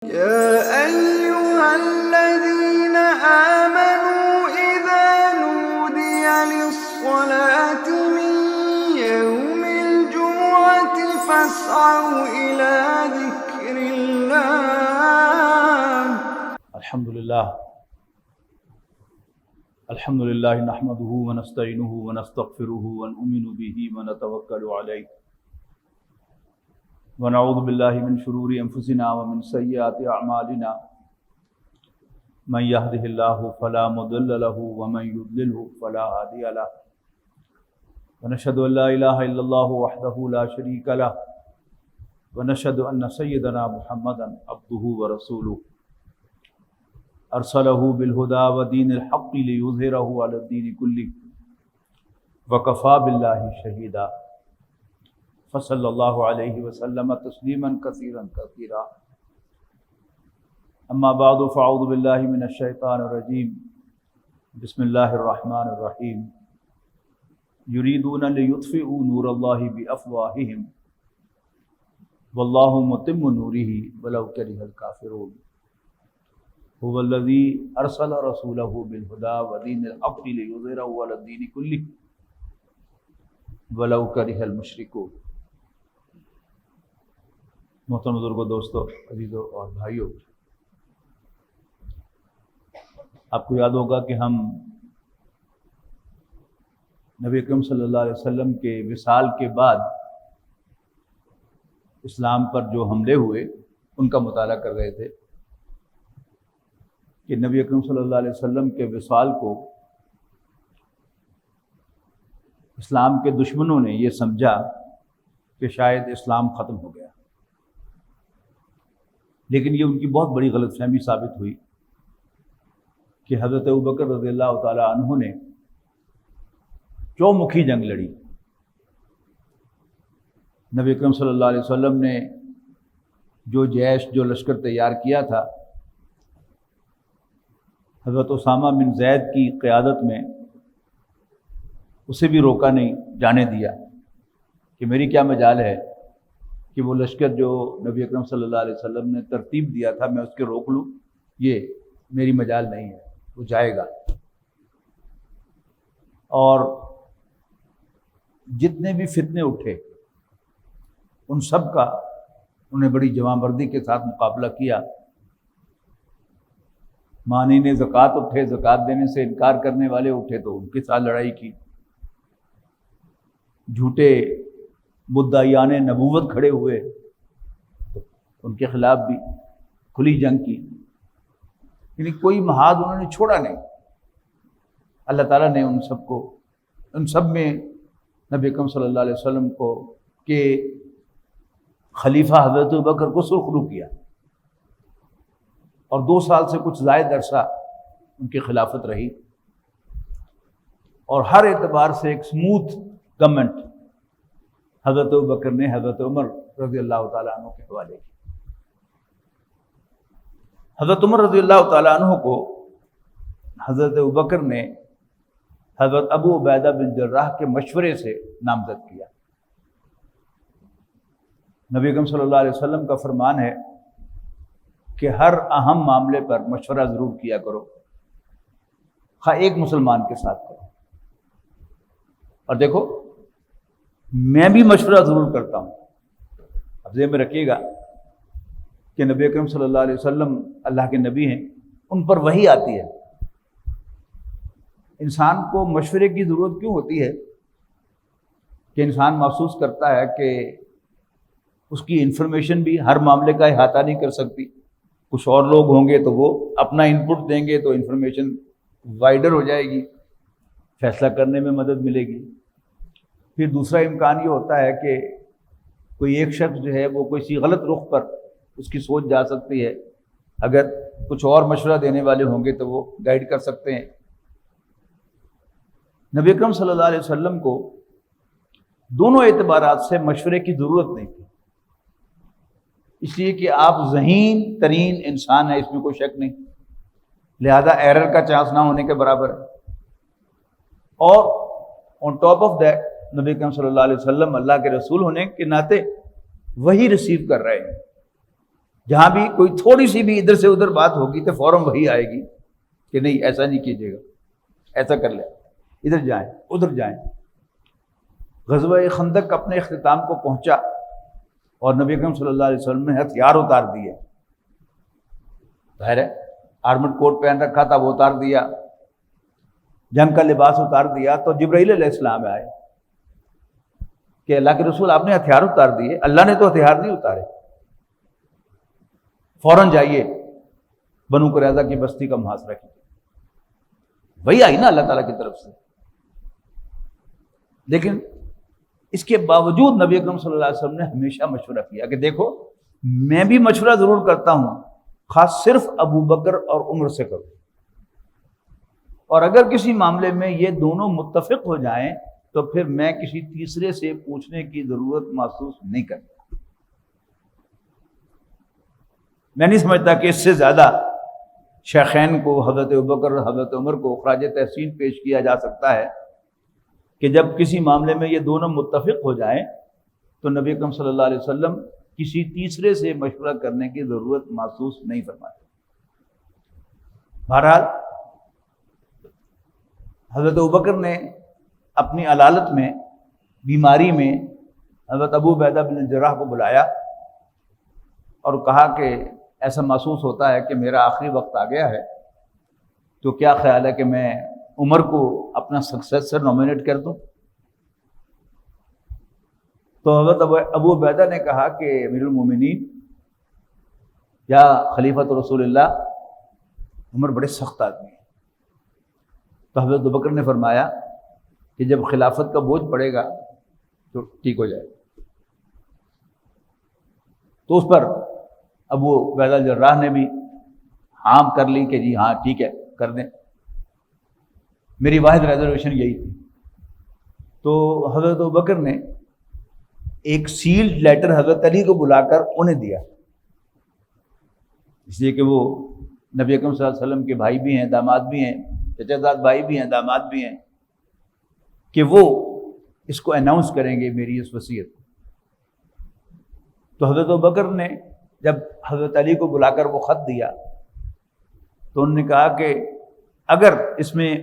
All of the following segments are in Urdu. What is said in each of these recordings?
يا أيها الذين آمنوا إذا نودي للصلاة من يوم الجمعة فاسعوا إلى ذكر الله. الحمد لله نحمده ونستعينه ونستغفره ونؤمن به ونتوكل عليه ونعوذ بالله من شرور أنفسنا ومن سيئات أعمالنا من يهده الله فلا مضل له ومن يضلل فلا هادي له ونشهد أن لا إله إلا الله وحده لا شريك له ونشهد أن سيدنا محمدا عبده ورسوله أرسله بالهدى ودين الحق ليظهره على الدين كله وكفى بالله شهيدا فصلى الله عليه وسلم تسليما كثيرا كثيرا أما بعد فأعوذ بالله من الشيطان الرجيم بسم الله الرحمن الرحيم يريدون ليطفئوا نور الله بأفواههم والله متم نوره ولو كره الكافرون هو الذي أرسل رسوله بالهدى ودين الحق ليظهره على الدين كله ولو كره المشركون. محترم بزرگوں، دوستوں، عزیزوں اور بھائیوں، آپ کو یاد ہوگا کہ ہم نبی اکرم صلی اللہ علیہ وسلم کے وصال کے بعد اسلام پر جو حملے ہوئے ان کا مطالعہ کر رہے تھے کہ نبی اکرم صلی اللہ علیہ وسلم کے وصال کو اسلام کے دشمنوں نے یہ سمجھا کہ شاید اسلام ختم ہو گیا، لیکن یہ ان کی بہت بڑی غلط فہمی ثابت ہوئی کہ حضرت ابوبکر رضی اللہ تعالی عنہ نے چومکھی جنگ لڑی. نبی اکرم صلی اللہ علیہ وسلم نے جو جیش، جو لشکر تیار کیا تھا، حضرت اسامہ بن زید کی قیادت میں، اسے بھی روکا نہیں، جانے دیا کہ میری کیا مجال ہے کہ وہ لشکر جو نبی اکرم صلی اللہ علیہ وسلم نے ترتیب دیا تھا میں اس کے روک لوں، یہ میری مجال نہیں ہے، وہ جائے گا. اور جتنے بھی فتنے اٹھے ان سب کا انہیں بڑی جوانمردی کے ساتھ مقابلہ کیا. مانعین زکوٰۃ اٹھے، زکوٰۃ دینے سے انکار کرنے والے اٹھے تو ان کے ساتھ لڑائی کی. جھوٹے مدعیان نبوت کھڑے ہوئے تو ان کے خلاف بھی کھلی جنگ کی. یعنی کوئی محاذ انہوں نے چھوڑا نہیں. اللہ تعالیٰ نے ان سب میں نبی اکرم صلی اللہ علیہ وسلم کو کہ خلیفہ حضرت ابوبکر کو سرخرو کیا، اور 2 سال سے کچھ زائد عرصہ ان کی خلافت رہی، اور ہر اعتبار سے ایک سموتھ گورنمنٹ حضرت ابوبکر نے حضرت عمر رضی اللہ تعالیٰ عنہ کے حوالے کی. حضرت عمر رضی اللہ تعالیٰ عنہ کو حضرت ابوبکر نے حضرت ابو عبیدہ بن جراح کے مشورے سے نامزد کیا. نبی اکرم صلی اللہ علیہ وسلم کا فرمان ہے کہ ہر اہم معاملے پر مشورہ ضرور کیا کرو، خواہ ایک مسلمان کے ساتھ کرو. اور دیکھو، میں بھی مشورہ ضرور کرتا ہوں. اب ذہن میں رکھیے گا کہ نبی اکرم صلی اللہ علیہ وسلم اللہ کے نبی ہیں، ان پر وحی آتی ہے. انسان کو مشورے کی ضرورت کیوں ہوتی ہے کہ انسان محسوس کرتا ہے کہ اس کی انفارمیشن بھی ہر معاملے کا احاطہ نہیں کر سکتی. کچھ اور لوگ ہوں گے تو وہ اپنا انپٹ دیں گے تو انفارمیشن وائڈر ہو جائے گی، فیصلہ کرنے میں مدد ملے گی. پھر دوسرا امکان یہ ہوتا ہے کہ کوئی ایک شخص جو ہے وہ کوئی سی غلط رخ پر اس کی سوچ جا سکتی ہے، اگر کچھ اور مشورہ دینے والے ہوں گے تو وہ گائیڈ کر سکتے ہیں. نبی اکرم صلی اللہ علیہ وسلم کو دونوں اعتبارات سے مشورے کی ضرورت نہیں تھی، اس لیے کہ آپ ذہین ترین انسان ہیں، اس میں کوئی شک نہیں، لہذا ایرر کا چانس نہ ہونے کے برابر ہے. اور آن ٹاپ آف دیٹ نبی کریم صلی اللہ علیہ وسلم اللہ کے رسول ہونے کے ناطے وہی ریسیو کر رہے ہیں. جہاں بھی کوئی تھوڑی سی بھی ادھر سے ادھر بات ہوگی تو فوراً وہی آئے گی کہ نہیں ایسا نہیں کیجیے گا، ایسا کر لیں، ادھر جائیں ادھر جائیں۔ غزوہ خندق اپنے اختتام کو پہنچا اور نبی اکرم صلی اللہ علیہ وسلم نے ہتھیار اتار دیے، ظاہر ہے آرمڈ کوٹ پہن رکھا تھا وہ اتار دیا، جنگ کا لباس اتار دیا، تو جبرائیل علیہ السلام آئے کہ اللہ کے رسول آپ نے ہتھیار اتار دیے، اللہ نے تو ہتھیار نہیں اتارے، فوراً جائیے بنو قریظہ کی بستی کا محاصرہ کیجیے۔ وہی آئی نا اللہ تعالیٰ کی طرف سے، لیکن اس کے باوجود نبی اکرم صلی اللہ علیہ وسلم نے ہمیشہ مشورہ کیا کہ دیکھو میں بھی مشورہ ضرور کرتا ہوں، خاص صرف ابو بکر اور عمر سے کرو، اور اگر کسی معاملے میں یہ دونوں متفق ہو جائیں تو پھر میں کسی تیسرے سے پوچھنے کی ضرورت محسوس نہیں کرتا۔ میں نہیں سمجھتا کہ اس سے زیادہ شیخین کو، حضرت ابوبکر اور حضرت عمر کو خراج تحسین پیش کیا جا سکتا ہے کہ جب کسی معاملے میں یہ دونوں متفق ہو جائیں تو نبی اکرم صلی اللہ علیہ وسلم کسی تیسرے سے مشورہ کرنے کی ضرورت محسوس نہیں فرماتے۔ بہرحال حضرت ابوبکر نے اپنی علالت میں، بیماری میں حضرت ابو عبیدہ بن الجراح کو بلایا اور کہا کہ ایسا محسوس ہوتا ہے کہ میرا آخری وقت آ گیا ہے، تو کیا خیال ہے کہ میں عمر کو اپنا سکسیسر نومینیٹ کر دوں؟ تو حضرت ابو عبیدہ نے کہا کہ امیر المومنین یا خلیفۃ رسول اللہ، عمر بڑے سخت آدمی ہیں۔ تو حضرت ابوبکر نے فرمایا کہ جب خلافت کا بوجھ پڑے گا تو ٹھیک ہو جائے گا۔ تو اس پر ابو عبیدہ الجراح نے بھی ہاں کر لی کہ جی ہاں ٹھیک ہے کر دیں، میری واحد ریزرویشن یہی تھی۔ تو حضرت ابوبکر نے ایک سیلڈ لیٹر حضرت علی کو بلا کر انہیں دیا، اس لیے کہ وہ نبی اکرم صلی اللہ علیہ وسلم کے بھائی بھی ہیں، داماد بھی ہیں، چچا زاد بھائی بھی ہیں، داماد بھی ہیں، کہ وہ اس کو اناؤنس کریں گے میری اس وصیت کو۔ تو حضرت ابوبکر نے جب حضرت علی کو بلا کر وہ خط دیا تو انہوں نے کہا کہ اگر اس میں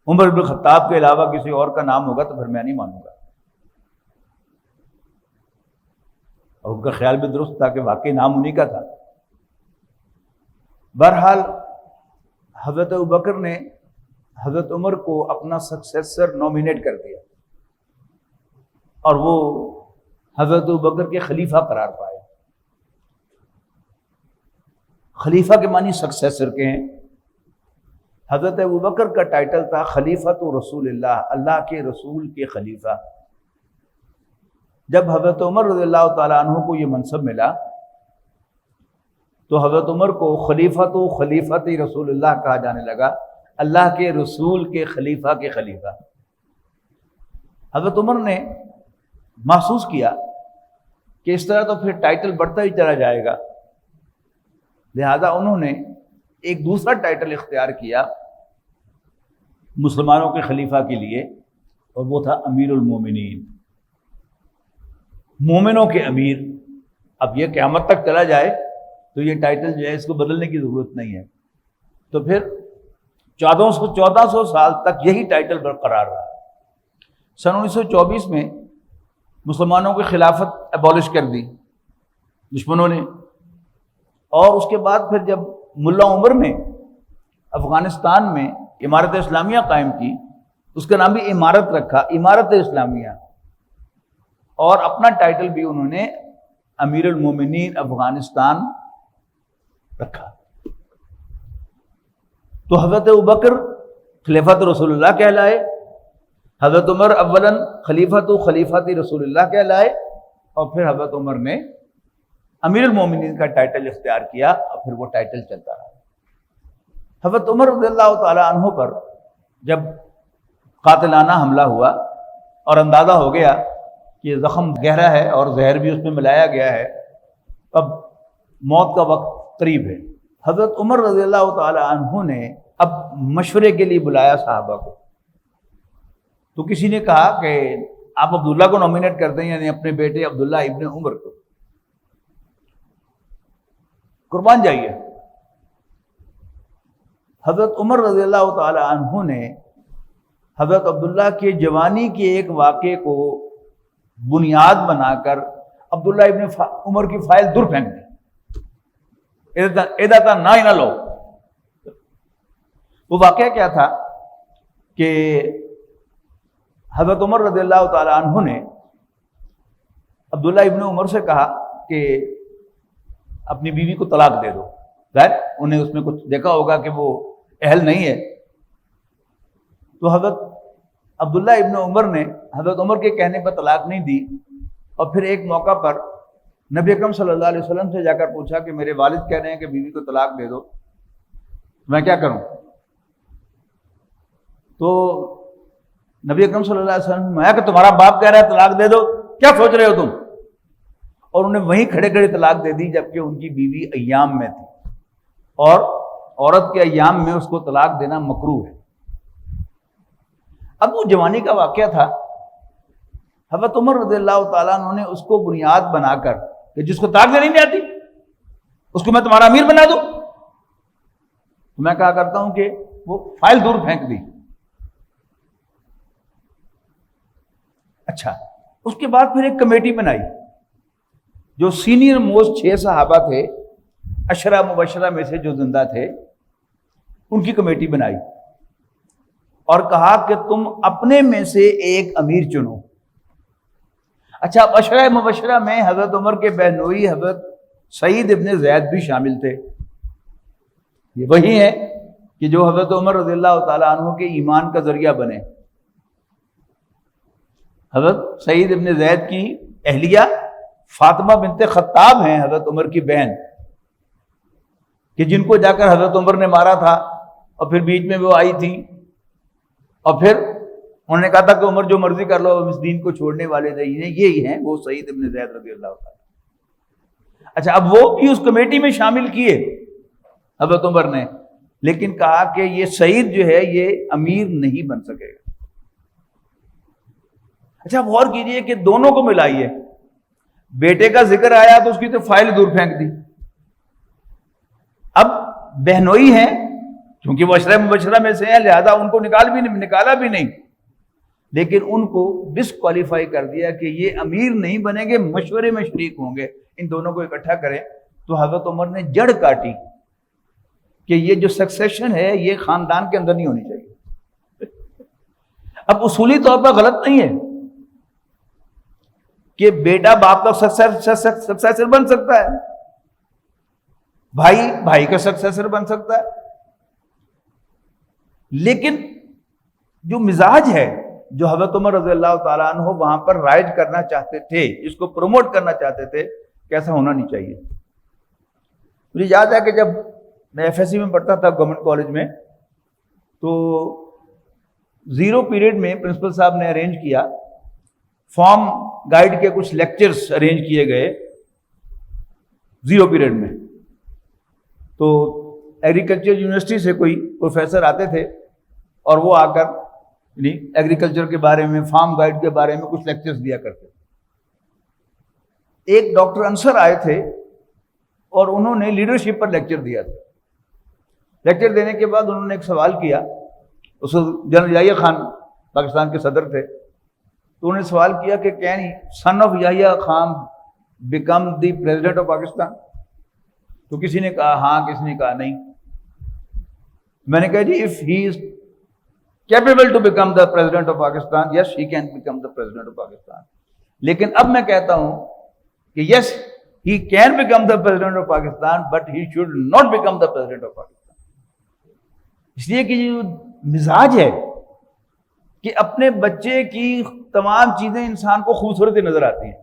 عمر بن خطاب کے علاوہ کسی اور کا نام ہوگا تو پھر میں نہیں مانوں گا۔ اور ان کا خیال بھی درست تھا کہ واقعی نام انہی کا تھا۔ بہرحال حضرت ابوبکر نے حضرت عمر کو اپنا سکسیسر نومینیٹ کر دیا اور وہ حضرت ابوبکر کے خلیفہ قرار پائے۔ خلیفہ کے معنی سکسیسر کے ہیں۔ حضرت ابوبکر کا ٹائٹل تھا خلیفۃ رسول اللہ، اللہ کے رسول کے خلیفہ۔ جب حضرت عمر رضی اللہ تعالیٰ عنہ کو یہ منصب ملا تو حضرت عمر کو خلیفۃ رسول اللہ کہا جانے لگا، اللہ کے رسول کے خلیفہ کے خلیفہ۔ حضرت عمر نے محسوس کیا کہ اس طرح تو پھر ٹائٹل بڑھتا ہی چلا جائے گا، لہذا انہوں نے ایک دوسرا ٹائٹل اختیار کیا مسلمانوں کے خلیفہ کے لیے، اور وہ تھا امیر المومنین، مومنوں کے امیر۔ اب یہ قیامت تک چلا جائے تو یہ ٹائٹل جو ہے اس کو بدلنے کی ضرورت نہیں ہے۔ تو پھر 1400 سال تک یہی ٹائٹل برقرار رہا۔ سن 1924 میں مسلمانوں کی خلافت ابالش کر دی دشمنوں نے، اور اس کے بعد پھر جب ملا عمر نے افغانستان میں امارت اسلامیہ قائم کی، اس کا نام بھی امارت رکھا، امارت اسلامیہ، اور اپنا ٹائٹل بھی انہوں نے امیر المومنین افغانستان رکھا۔ تو حضرت ابوبکر خلیفۃ رسول اللہ کہلائے، حضرت عمر اولاً خلیفۃ رسول اللہ کہلائے، اور پھر حضرت عمر نے امیر المومنین کا ٹائٹل اختیار کیا، اور پھر وہ ٹائٹل چلتا رہا۔ حضرت عمر رضی اللہ تعالی عنہ پر جب قاتلانہ حملہ ہوا اور اندازہ ہو گیا کہ زخم گہرا ہے اور زہر بھی اس میں ملایا گیا ہے، اب موت کا وقت قریب ہے، حضرت عمر رضی اللہ تعالی عنہ نے اب مشورے کے لیے بلایا صحابہ کو۔ تو کسی نے کہا کہ آپ عبداللہ کو نومینیٹ کر دیں، یعنی اپنے بیٹے عبداللہ ابن عمر کو۔ قربان جائیے. حضرت عمر رضی اللہ تعالی عنہ نے حضرت عبداللہ کے جوانی کے ایک واقعے کو بنیاد بنا کر عبداللہ ابن عمر کی فائل دور پھینک دی. ایدا تھا نہ لو. وہ واقعہ کیا تھا کہ حضرت عمر رضی اللہ تعالی عنہ نے عبداللہ ابن عمر سے کہا کہ اپنی بیوی کو طلاق دے دو. ظاہر انہیں اس میں کچھ دیکھا ہوگا کہ وہ اہل نہیں ہے. تو حضرت عبداللہ ابن عمر نے حضرت عمر کے کہنے پر طلاق نہیں دی، اور پھر ایک موقع پر نبی اکرم صلی اللہ علیہ وسلم سے جا کر پوچھا کہ میرے والد کہہ رہے ہیں کہ بیوی کو طلاق دے دو، میں کیا کروں؟ تو نبی اکرم صلی اللہ علیہ وسلم نے کہ تمہارا باپ کہہ رہا ہے طلاق دے دو، کیا سوچ رہے ہو تم؟ اور انہیں وہیں کھڑے کھڑے طلاق دے دی، جبکہ ان کی بیوی ایام میں تھی، اور عورت کے ایام میں اس کو طلاق دینا مکروہ ہے. اب وہ جوانی کا واقعہ تھا. حضرت عمر رضی اللہ تعالیٰ عنہ نے اس کو بنیاد بنا کر کہ جس کو طلاق دینی نہیں آتی اس کو میں تمہارا امیر بنا دوں. تو میں کہا کرتا ہوں کہ وہ فائل دور پھینک دی. اچھا، اس کے بعد پھر ایک کمیٹی بنائی جو سینئر موسٹ 6 صحابہ تھے، عشرہ مبشرہ میں سے جو زندہ تھے، ان کی کمیٹی بنائی اور کہا کہ تم اپنے میں سے ایک امیر چنو. اچھا، عشرہ مبشرہ میں حضرت عمر کے بہنوئی حضرت سعید ابن زید بھی شامل تھے. یہ وہی ہیں کہ جو حضرت عمر رضی اللہ تعالیٰ عنہ کے ایمان کا ذریعہ بنے. حضرت سعید ابن زید کی اہلیہ فاطمہ بنت خطاب ہیں، حضرت عمر کی بہن، کہ جن کو جا کر حضرت عمر نے مارا تھا، اور پھر بیچ میں وہ آئی تھی، اور پھر انہوں نے کہا تھا کہ عمر جو مرضی کر لو، ہم اس دین کو چھوڑنے والے نہیں ہیں. یہی ہیں وہ سعید ابن زید رضی اللہ تعالیٰ. اچھا، اب وہ بھی اس کمیٹی میں شامل کیے حضرت عمر نے، لیکن کہا کہ یہ سعید جو ہے یہ امیر نہیں بن سکے گا. اچھا، اب غور کیجئے کہ دونوں کو ملائیے. بیٹے کا ذکر آیا تو اس کی تو فائل دور پھینک دی. اب بہنوئی ہیں، کیونکہ وہ عشرہ مبشرہ میں سے ہیں، لہذا ان کو نکالا بھی نہیں، لیکن ان کو ڈسکوالیفائی کر دیا کہ یہ امیر نہیں بنیں گے، مشورے میں شریک ہوں گے، ان دونوں کو اکٹھا کریں. تو حضرت عمر نے جڑ کاٹی کہ یہ جو سکسیشن ہے یہ خاندان کے اندر نہیں ہونی چاہیے. اب اصولی طور پر غلط نہیں ہے کہ بیٹا باپ کا سکسیسر بن سکتا ہے، بھائی کا سکسیسر بن سکتا ہے، لیکن جو مزاج ہے جو حضرت عمر رضی اللہ تعالیٰ عنہ وہاں پر رائج کرنا چاہتے تھے، اس کو پروموٹ کرنا چاہتے تھے، کیسا ہونا نہیں چاہیے. مجھے یاد ہے کہ جب میں FSC میں پڑھتا تھا گورنمنٹ کالج میں، تو زیرو پیریڈ میں پرنسپل صاحب نے ارینج کیا، فارم گائیڈ کے کچھ لیکچرز ارینج کیے گئے زیرو پیریڈ میں. تو ایگریکلچر یونیورسٹی سے کوئی پروفیسر آتے تھے اور وہ آ کر ایگریکلچر کے بارے میں، فارم گائیڈ کے بارے میں کچھ لیکچرز دیا کرتے. ایک ڈاکٹر انصر آئے تھے اور انہوں نے لیڈرشپ پر لیکچر دیا تھا. لیکچر دینے کے بعد انہوں نے ایک سوال کیا. اس جنرل یحییٰ خان پاکستان کے صدر تھے، تو انہوں نے سوال کیا کہ can son of Yahya Khan become the president of Pakistan? تو کسی نے کہا ہاں، کسی نے کہا نہیں. میں نے کہا جی if he is capable to become the president of Pakistan, yes he can become the president of Pakistan. لیکن اب میں کہتا ہوں کہ yes he can become the president of Pakistan but he should not become the president of Pakistan. اس لیے کہ جو مزاج ہے کہ اپنے بچے کی تمام چیزیں انسان کو خوبصورت نظر آتی ہیں.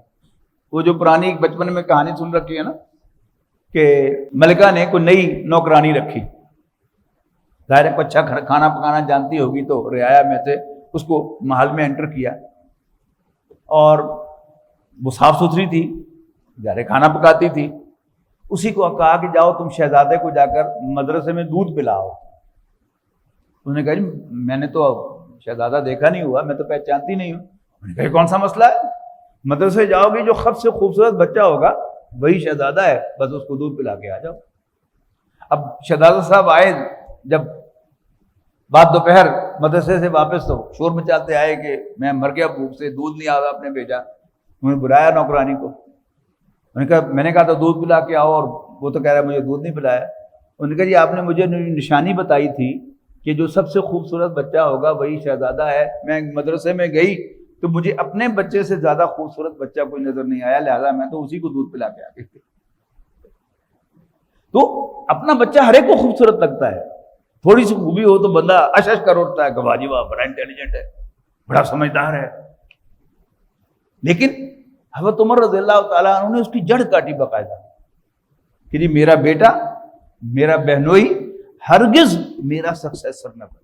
وہ جو پرانی ایک بچپن میں کہانی سن رکھی ہے نا کہ ملکہ نے کوئی نئی نوکرانی رکھی، ظاہر ہے اچھا کھانا پکانا جانتی ہوگی، تو رعایا میں سے اس کو محل میں انٹر کیا، اور وہ صاف ستھری تھی، ظاہر کھانا پکاتی تھی. اسی کو کہا کہ جاؤ تم شہزادے کو جا کر مدرسے میں دودھ پلاؤ. انہوں نے کہا جی میں نے تو شہزادہ دیکھا نہیں ہوا، میں تو پہچانتی نہیں ہوں. انہوں نے کہا کون سا مسئلہ ہے، مدرسے جاؤ گے جو سب سے خوبصورت بچہ ہوگا وہی شہزادہ ہے، بس اس کو دودھ پلا کے آ جاؤ. اب شہزادہ صاحب آئے جب بعد دوپہر مدرسے سے واپس، تو شور مچاتے آئے کہ میں مر گیا بھوک سے، دودھ نہیں آیا، آپ نے بھیجا۔ انہوں نے بلایا نوکرانی کو، میں نے کہا تو دودھ پلا کے آؤ، اور وہ تو کہہ رہا ہے مجھے دودھ نہیں پلایا۔ انہوں نے کہا جی آپ نے مجھے نشانی بتائی تھی کہ جو سب سے خوبصورت بچہ ہوگا وہی شہزادہ ہے، میں مدرسے میں گئی تو مجھے اپنے بچے سے زیادہ خوبصورت بچہ کوئی نظر نہیں آیا، لہذا میں تو اسی کو دودھ پلا کے آ گئی۔ تو اپنا بچہ ہر ایک کو خوبصورت لگتا ہے، تھوڑی سی خوبی ہو تو بندہ اش اش کر اٹھتا ہے کہ واہ جی واہ، بڑا انٹیلیجنٹ ہے، بڑا سمجھدار ہے۔ لیکن حضرت عمر رضی اللہ تعالیٰ عنہ نے اس کی جڑ کاٹی باقاعدہ کہ جی میرا بیٹا، میرا بہنوئی ہرگز میرا سکسیسر نہ بنے۔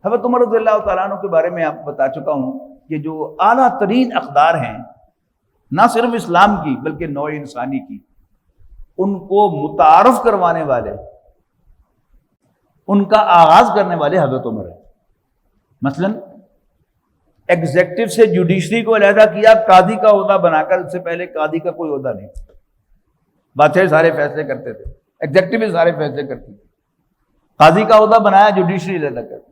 حضرت عمر رضی اللہ تعالیٰ عنہ کے بارے میں آپ کو بتا چکا ہوں کہ جو اعلیٰ ترین اقدار ہیں نہ صرف اسلام کی بلکہ نوع انسانی کی، ان کو متعارف کروانے والے، ان کا آغاز کرنے والے حضرت عمر ہیں۔ مثلا ایگزیکٹو سے جوڈیشری کو علیحدہ کیا، قاضی کا عہدہ بنا کر، اس سے پہلے قاضی کا کوئی عہدہ نہیں، بادشاہ سارے فیصلے کرتے تھے، ایگزیکٹو بھی سارے فیصلے کرتی تھی، قاضی کا عہدہ بنایا، جوڈیشری علیحدہ کرتی،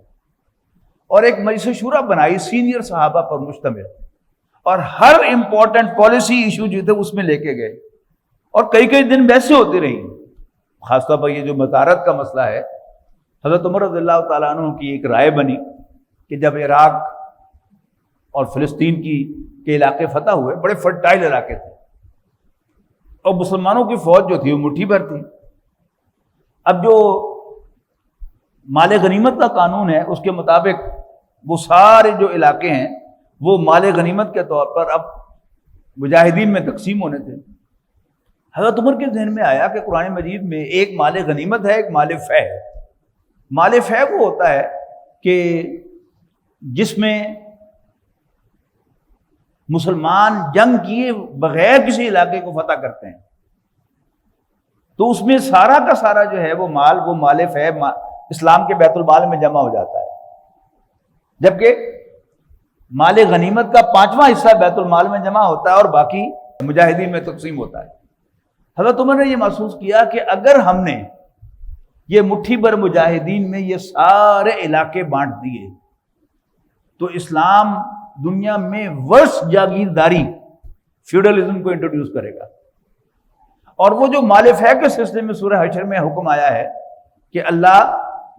اور ایک مجلس شورا بنائی سینئر صحابہ پر مشتمل، اور ہر امپورٹنٹ پالیسی ایشو جو تھے اس میں لے کے گئے، اور کئی کئی دن ویسے ہوتی رہی۔ خاص طور پر یہ جو مزارت کا مسئلہ ہے، حضرت عمر رضی اللہ تعالیٰ عنہ کی ایک رائے بنی کہ جب عراق اور فلسطین کے علاقے فتح ہوئے، بڑے فرٹائل علاقے تھے، اور مسلمانوں کی فوج جو تھی وہ مٹھی بھر تھی۔ اب جو مال غنیمت کا قانون ہے اس کے مطابق وہ سارے جو علاقے ہیں وہ مال غنیمت کے طور پر اب مجاہدین میں تقسیم ہونے تھے۔ حضرت عمر کے ذہن میں آیا کہ قرآن مجید میں ایک مال غنیمت ہے، ایک مال فے ہے۔ مال فے وہ ہوتا ہے کہ جس میں مسلمان جنگ کیے بغیر کسی علاقے کو فتح کرتے ہیں، تو اس میں سارا کا سارا جو ہے وہ مال فے اسلام کے بیت المال میں جمع ہو جاتا ہے، جبکہ مال غنیمت کا 5واں حصہ بیت المال میں جمع ہوتا ہے اور باقی مجاہدین میں تقسیم ہوتا ہے۔ حضرت عمر نے یہ محسوس کیا کہ اگر ہم نے یہ مٹھی بھر مجاہدین میں یہ سارے علاقے بانٹ دیے تو اسلام دنیا میں ورس جاگیرداری فیوڈلزم کو انٹروڈیوس کرے گا۔ اور وہ جو مال فے کے سلسلے میں سورہ حشر میں حکم آیا ہے کہ اللہ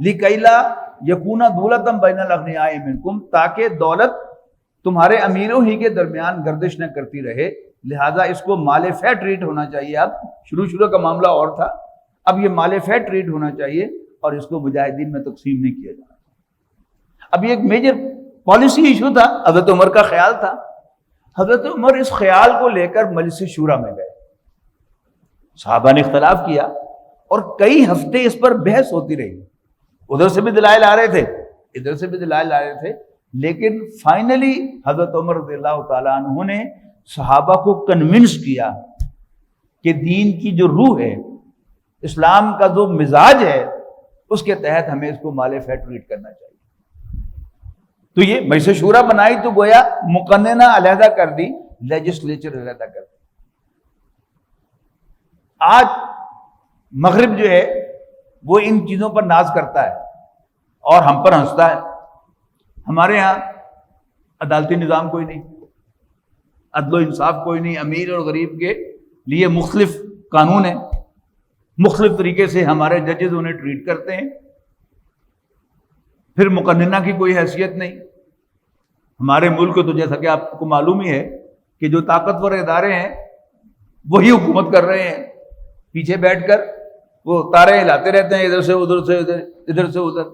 لِكَيْلَا يَكُونَ دُولَةً بَيْنَ الْأَغْنِيَاءِ مِنْكُمْ، تاکہ دولت تمہارے امیروں ہی کے درمیان گردش نہ کرتی رہے، لہٰذا اس کو مال فے ٹریٹ ہونا چاہیے۔ اب شروع کا معاملہ اور تھا، اب یہ مال فے ٹریٹ ہونا چاہیے اور اس کو مجاہدین میں تقسیم نہیں کیا جانا۔ اب یہ ایک میجر پالیسی ایشو تھا، حضرت عمر کا خیال تھا۔ حضرت عمر اس خیال کو لے کر مجلس شورا میں گئے، صحابہ نے اختلاف کیا اور کئی ہفتے اس پر بحث ہوتی رہی، ادھر سے بھی دلائل آ رہے تھے، ادھر سے بھی دلائل آ رہے تھے، لیکن فائنلی حضرت عمر رضی اللہ تعالیٰ عنہ نے صحابہ کو کنونس کیا کہ دین کی جو روح ہے، اسلام کا جو مزاج ہے، اس کے تحت ہمیں اس کو مال فے ٹریٹ کرنا چاہیے۔ تو یہ مجلس شورا بنائی تو گویا مقننہ علیحدہ کر دی، لیجسلیچر علیحدہ کر دی۔ آج مغرب جو ہے وہ ان چیزوں پر ناز کرتا ہے اور ہم پر ہنستا ہے۔ ہمارے ہاں عدالتی نظام کوئی نہیں، عدل و انصاف کوئی نہیں، امیر اور غریب کے لیے مختلف قانون ہیں، مختلف طریقے سے ہمارے ججز انہیں ٹریٹ کرتے ہیں، پھر مقننہ کی کوئی حیثیت نہیں۔ ہمارے ملک تو جیسا کہ آپ کو معلوم ہی ہے کہ جو طاقتور ادارے ہیں وہی حکومت کر رہے ہیں، پیچھے بیٹھ کر وہ تارے ہلاتے رہتے ہیں، ادھر سے ادھر سے ادھر، ادھر سے ادھر،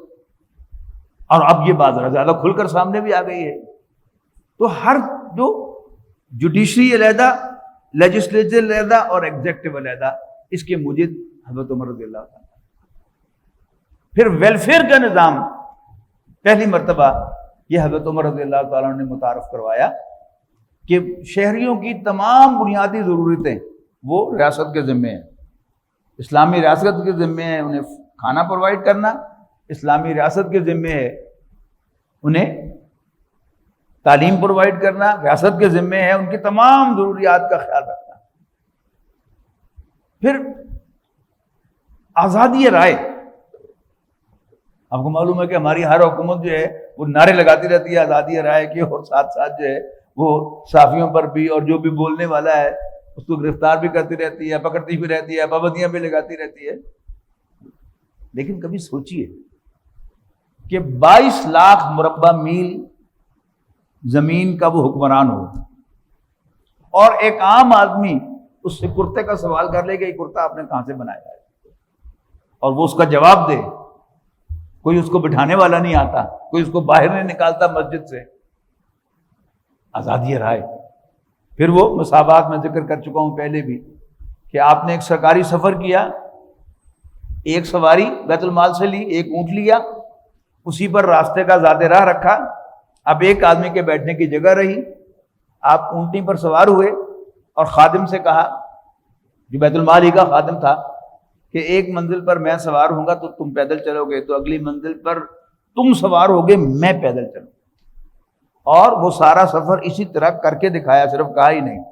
اور اب یہ بات زیادہ کھل کر سامنے بھی آ گئی ہے۔ تو ہر جو جوڈیشری علیحدہ، لیجسلیچر علیحدہ اور ایگزیکٹو علیحدہ، اس کے موجد حضرت عمر رضی اللہ عنہ۔ پھر ویلفیئر کا نظام پہلی مرتبہ یہ حضرت عمر رضی اللہ تعالیٰ عنہ نے متعارف کروایا کہ شہریوں کی تمام بنیادی ضرورتیں وہ ریاست کے ذمے ہیں، اسلامی ریاست کے ذمے ہے انہیں کھانا پرووائڈ کرنا، اسلامی ریاست کے ذمے ہے انہیں تعلیم پرووائڈ کرنا، ریاست کے ذمے ہے ان کی تمام ضروریات کا خیال رکھنا۔ پھر آزادی رائے. آپ کو معلوم ہے کہ ہماری ہر حکومت جو ہے وہ نعرے لگاتی رہتی ہے آزادی رائے کے، اور ساتھ ساتھ جو ہے وہ صحافیوں پر بھی اور جو بھی بولنے والا ہے اس کو گرفتار بھی کرتی رہتی ہے، پکڑتی بھی رہتی ہے، پابندیاں بھی لگاتی رہتی ہے. لیکن کبھی سوچئے کہ 22 لاکھ مربع میل زمین کا وہ حکمران ہو، اور ایک عام آدمی اس سے کرتے کا سوال کر لے کہ یہ کرتا آپ نے کہاں سے بنایا ہے، اور وہ اس کا جواب دے. کوئی اس کو بٹھانے والا نہیں آتا، کوئی اس کو باہر نہیں نکالتا مسجد سے. آزادی رائے. پھر وہ مساوات میں ذکر کر چکا ہوں پہلے بھی کہ آپ نے ایک سرکاری سفر کیا، ایک سواری بیت المال سے لی، ایک اونٹ لیا، اسی پر راستے کا زیادہ راہ رکھا. اب ایک آدمی کے بیٹھنے کی جگہ رہی، آپ اونٹنی پر سوار ہوئے اور خادم سے کہا، جو بیت المال ہی کا خادم تھا، کہ ایک منزل پر میں سوار ہوں گا تو تم پیدل چلو گے، تو اگلی منزل پر تم سوار ہوگے، میں پیدل چلوں. اور وہ سارا سفر اسی طرح کر کے دکھایا، صرف کہا ہی نہیں.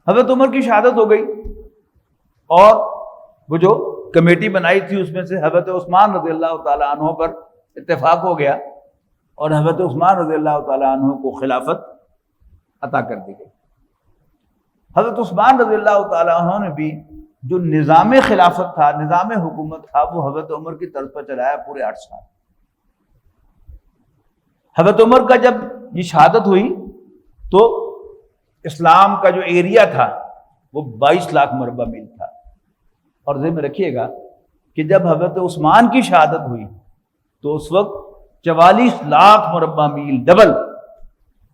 حضرت عمر کی شہادت ہو گئی، اور وہ جو کمیٹی بنائی تھی اس میں سے حضرت عثمان رضی اللہ تعالیٰ عنہ پر اتفاق ہو گیا، اور حضرت عثمان رضی اللہ تعالیٰ عنہ کو خلافت عطا کر دی گئی. حضرت عثمان رضی اللہ تعالیٰ عنہ نے بھی جو نظام خلافت تھا، نظام حکومت تھا، وہ حضرت عمر کی طرز پر چلایا پورے 8 سال. حضرت عمر کا جب یہ شہادت ہوئی تو اسلام کا جو ایریا تھا وہ 22 لاکھ مربع میل تھا. اور ذہن میں رکھیے گا کہ جب حضرت عثمان کی شہادت ہوئی تو اس وقت 44 لاکھ مربع میل ڈبل